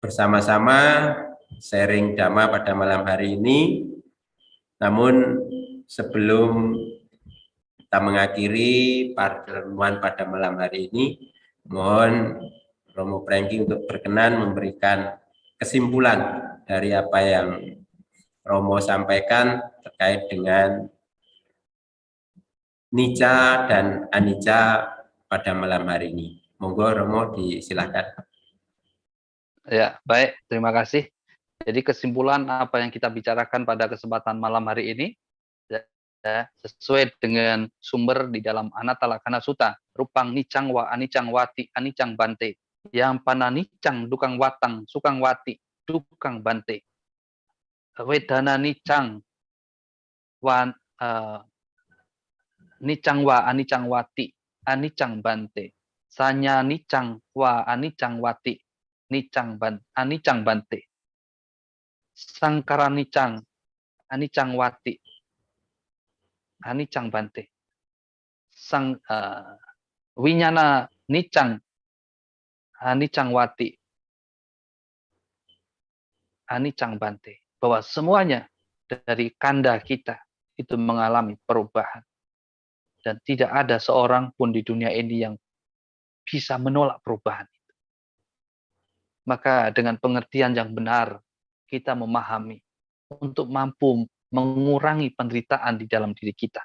bersama-sama sharing Dhamma pada malam hari ini. Namun sebelum kita mengakhiri pertemuan pada malam hari ini, mohon Romo Prengki untuk berkenan memberikan kesimpulan dari apa yang Romo sampaikan terkait dengan nica dan anicca pada malam hari ini. Monggo Romo disilakan. Ya, baik. Terima kasih. Jadi kesimpulan apa yang kita bicarakan pada kesempatan malam hari ini, ya, sesuai dengan sumber di dalam Anatalakkhana Sutta, rupang nicang wa anicang wati anicang bante, yang pananicang dukang watang sukang wati dukang bante, wedana nicang wa nicang wa anicang wati anicang bante, sanya nicang wa anicang wati anicang bante, sangkara nicang anicang wati anicang bante, sang winyana nicang anicang wati anicang bante, bahwa semuanya dari kanda kita itu mengalami perubahan dan tidak ada seorang pun di dunia ini yang bisa menolak perubahan itu. Maka dengan pengertian yang benar kita memahami untuk mampu mengurangi penderitaan di dalam diri kita.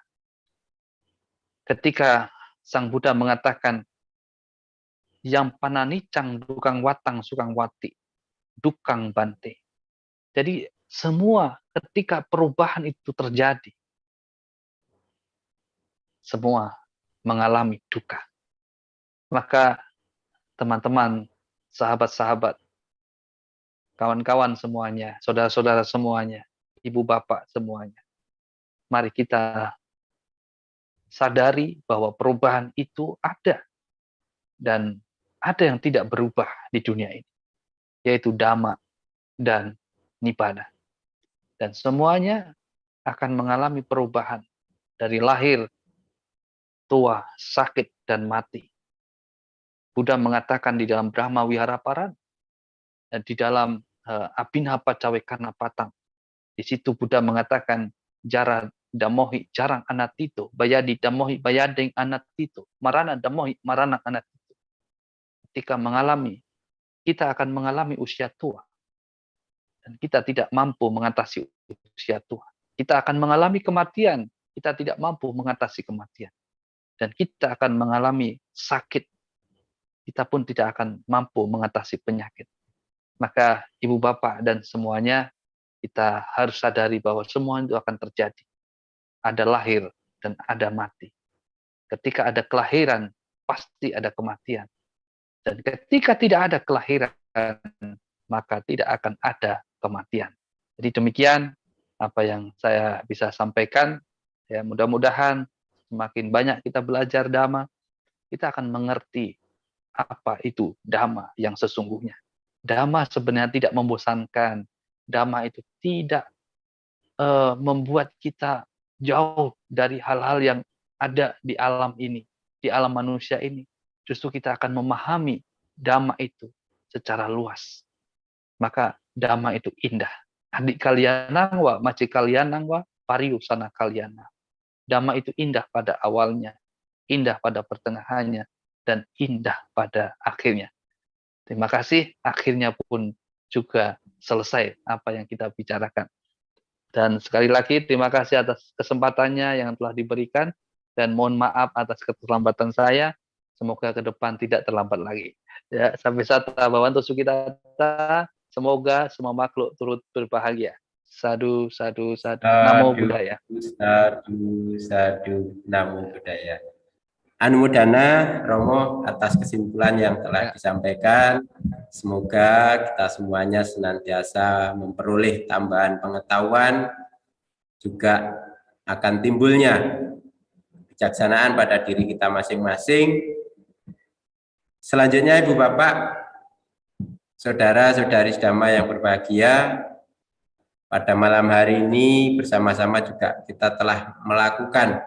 Ketika Sang Buddha mengatakan yang pananicang dukang watang sukang wati dukang bante. Jadi semua ketika perubahan itu terjadi, semua mengalami duka. Maka teman-teman, sahabat-sahabat, kawan-kawan semuanya, saudara-saudara semuanya, ibu bapak semuanya, mari kita sadari bahwa perubahan itu ada. Dan ada yang tidak berubah di dunia ini, yaitu Dhamma dan Nibbana. Dan semuanya akan mengalami perubahan dari lahir, tua, sakit, dan mati. Buddha mengatakan di dalam Brahma Wiharaparan, di dalam Abhinapacawekana Patang, di situ Buddha mengatakan jara damohi jarang anatito, bayadi damohi bayadeng anatito, marana damohi marana anatito. Ketika kita akan mengalami usia tua. Dan kita tidak mampu mengatasi usia tua. Kita akan mengalami kematian. Kita tidak mampu mengatasi kematian. Dan kita akan mengalami sakit. Kita pun tidak akan mampu mengatasi penyakit. Maka ibu bapak dan semuanya, kita harus sadari bahwa semua itu akan terjadi. Ada lahir dan ada mati. Ketika ada kelahiran, pasti ada kematian. Dan ketika tidak ada kelahiran, maka tidak akan ada kematian. Jadi demikian apa yang saya bisa sampaikan. Ya, mudah-mudahan semakin banyak kita belajar Dhamma, kita akan mengerti apa itu Dhamma yang sesungguhnya. Dhamma sebenarnya tidak membosankan. Dhamma itu tidak membuat kita jauh dari hal-hal yang ada di alam ini, di alam manusia ini. Justru kita akan memahami Dhamma itu secara luas. Maka Dhamma itu indah. Adik kalianang wa, maci kalianang wa, pariusana kaliana. Dhamma itu indah pada awalnya, indah pada pertengahannya, dan indah pada akhirnya. Terima kasih, akhirnya pun juga selesai apa yang kita bicarakan. Dan sekali lagi terima kasih atas kesempatannya yang telah diberikan, dan mohon maaf atas keterlambatan saya. Semoga ke depan tidak terlambat lagi. Ya, sampai sata bhavantu sukhita. Semoga semua makhluk turut berbahagia. Sadu, sadu, sadu. Namo Buddhaya. Sadu, namo Buddhaya. Anumodana Romo atas kesimpulan yang telah disampaikan. Semoga kita semuanya senantiasa memperoleh tambahan pengetahuan, juga akan timbulnya kebijaksanaan pada diri kita masing-masing. Selanjutnya Ibu Bapak, saudara-saudari Dhamma yang berbahagia, pada malam hari ini bersama-sama juga kita telah melakukan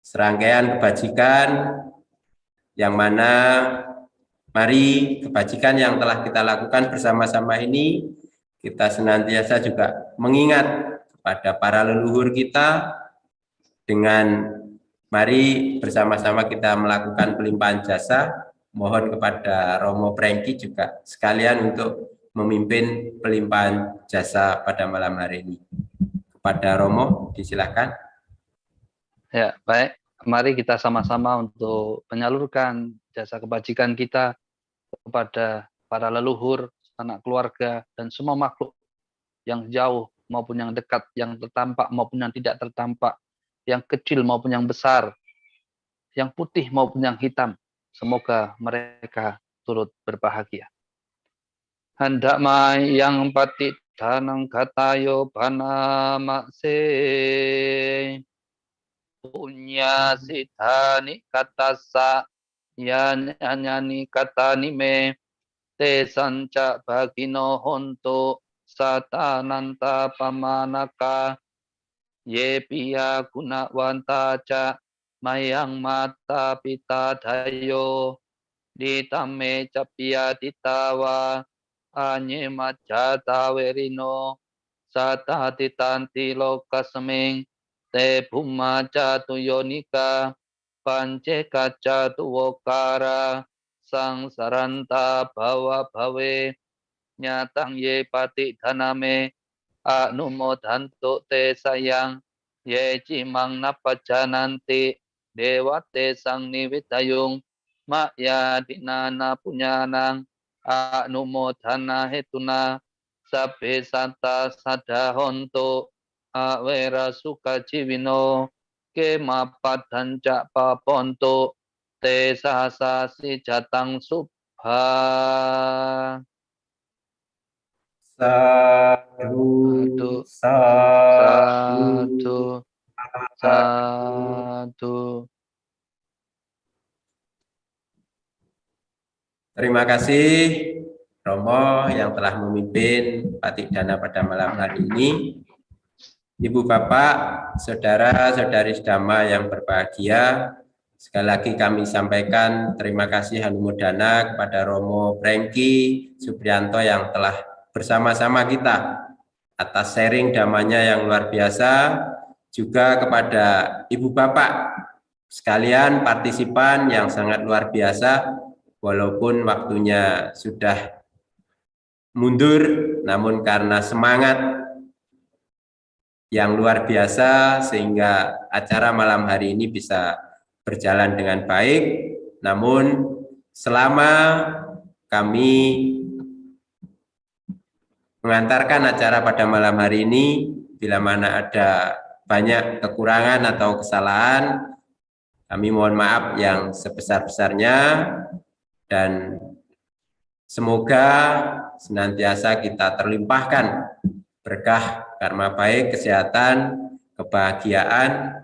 serangkaian kebajikan, yang mana mari kebajikan yang telah kita lakukan bersama-sama ini, kita senantiasa juga mengingat kepada para leluhur kita, dengan mari bersama-sama kita melakukan pelimpahan jasa. Mohon kepada Romo Prengki juga sekalian untuk memimpin pelimpahan jasa pada malam hari ini. Kepada Romo, disilakan. Ya, baik. Mari kita sama-sama untuk menyalurkan jasa kebajikan kita kepada para leluhur, anak keluarga, dan semua makhluk yang jauh maupun yang dekat, yang tertampak maupun yang tidak tertampak, yang kecil maupun yang besar, yang putih maupun yang hitam. Semoga mereka turut berbahagia. Hendak yang pati danang katayo panamakse punya sithani katasa yanyani katani me te sanca bagino honto satananta pamanaka ye piya gunawanta ca mayang mata pita dayo ditame capia ditawa anye majata werino sata titanti lokaseming te bhumma catu yonika pance kaca tuwokara sang saranta bawa bawe nyatang ye pati dhaname anumodhanto te sayang ye cimang napajananti dewate sang niwitayung makya dinana punyanang anumodhana hetuna sabbe santa sadahonto awera suka jiwino ke mapadanca paponto te sasasi jatang subha. Sadu, sadu, sadu. Terima kasih Romo yang telah memimpin Patik Dana pada malam hari ini. Ibu Bapak, saudara-saudari Dhamma yang berbahagia, sekali lagi kami sampaikan terima kasih Hanumodana kepada Romo Prengki Suprianto yang telah bersama-sama kita atas sharing Dhammanya yang luar biasa, juga kepada Ibu Bapak sekalian partisipan yang sangat luar biasa, walaupun waktunya sudah mundur, namun karena semangat yang luar biasa sehingga acara malam hari ini bisa berjalan dengan baik. Namun selama kami mengantarkan acara pada malam hari ini. Bila mana ada banyak kekurangan atau kesalahan, kami mohon maaf yang sebesar-besarnya, dan semoga senantiasa kita terlimpahkan berkah, karma baik, kesehatan, kebahagiaan,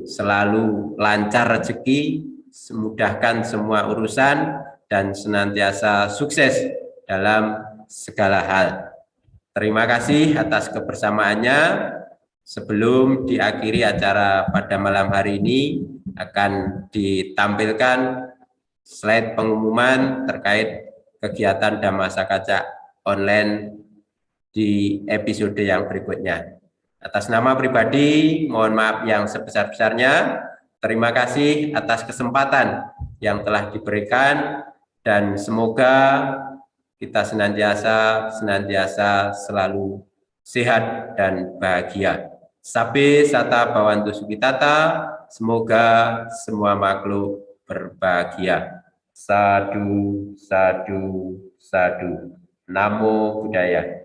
selalu lancar rezeki, memudahkan semua urusan, dan senantiasa sukses dalam segala hal. Terima kasih atas kebersamaannya. Sebelum diakhiri acara pada malam hari ini, akan ditampilkan slide pengumuman terkait kegiatan Dhammasakaca online di episode yang berikutnya. Atas nama pribadi, mohon maaf yang sebesar-besarnya. Terima kasih atas kesempatan yang telah diberikan, dan semoga kita senantiasa selalu sehat dan bahagia. Sabe sata bawantu sukitata, semoga semua makhluk berbahagia. Sadu, sadu, sadu. Namo Buddhaya.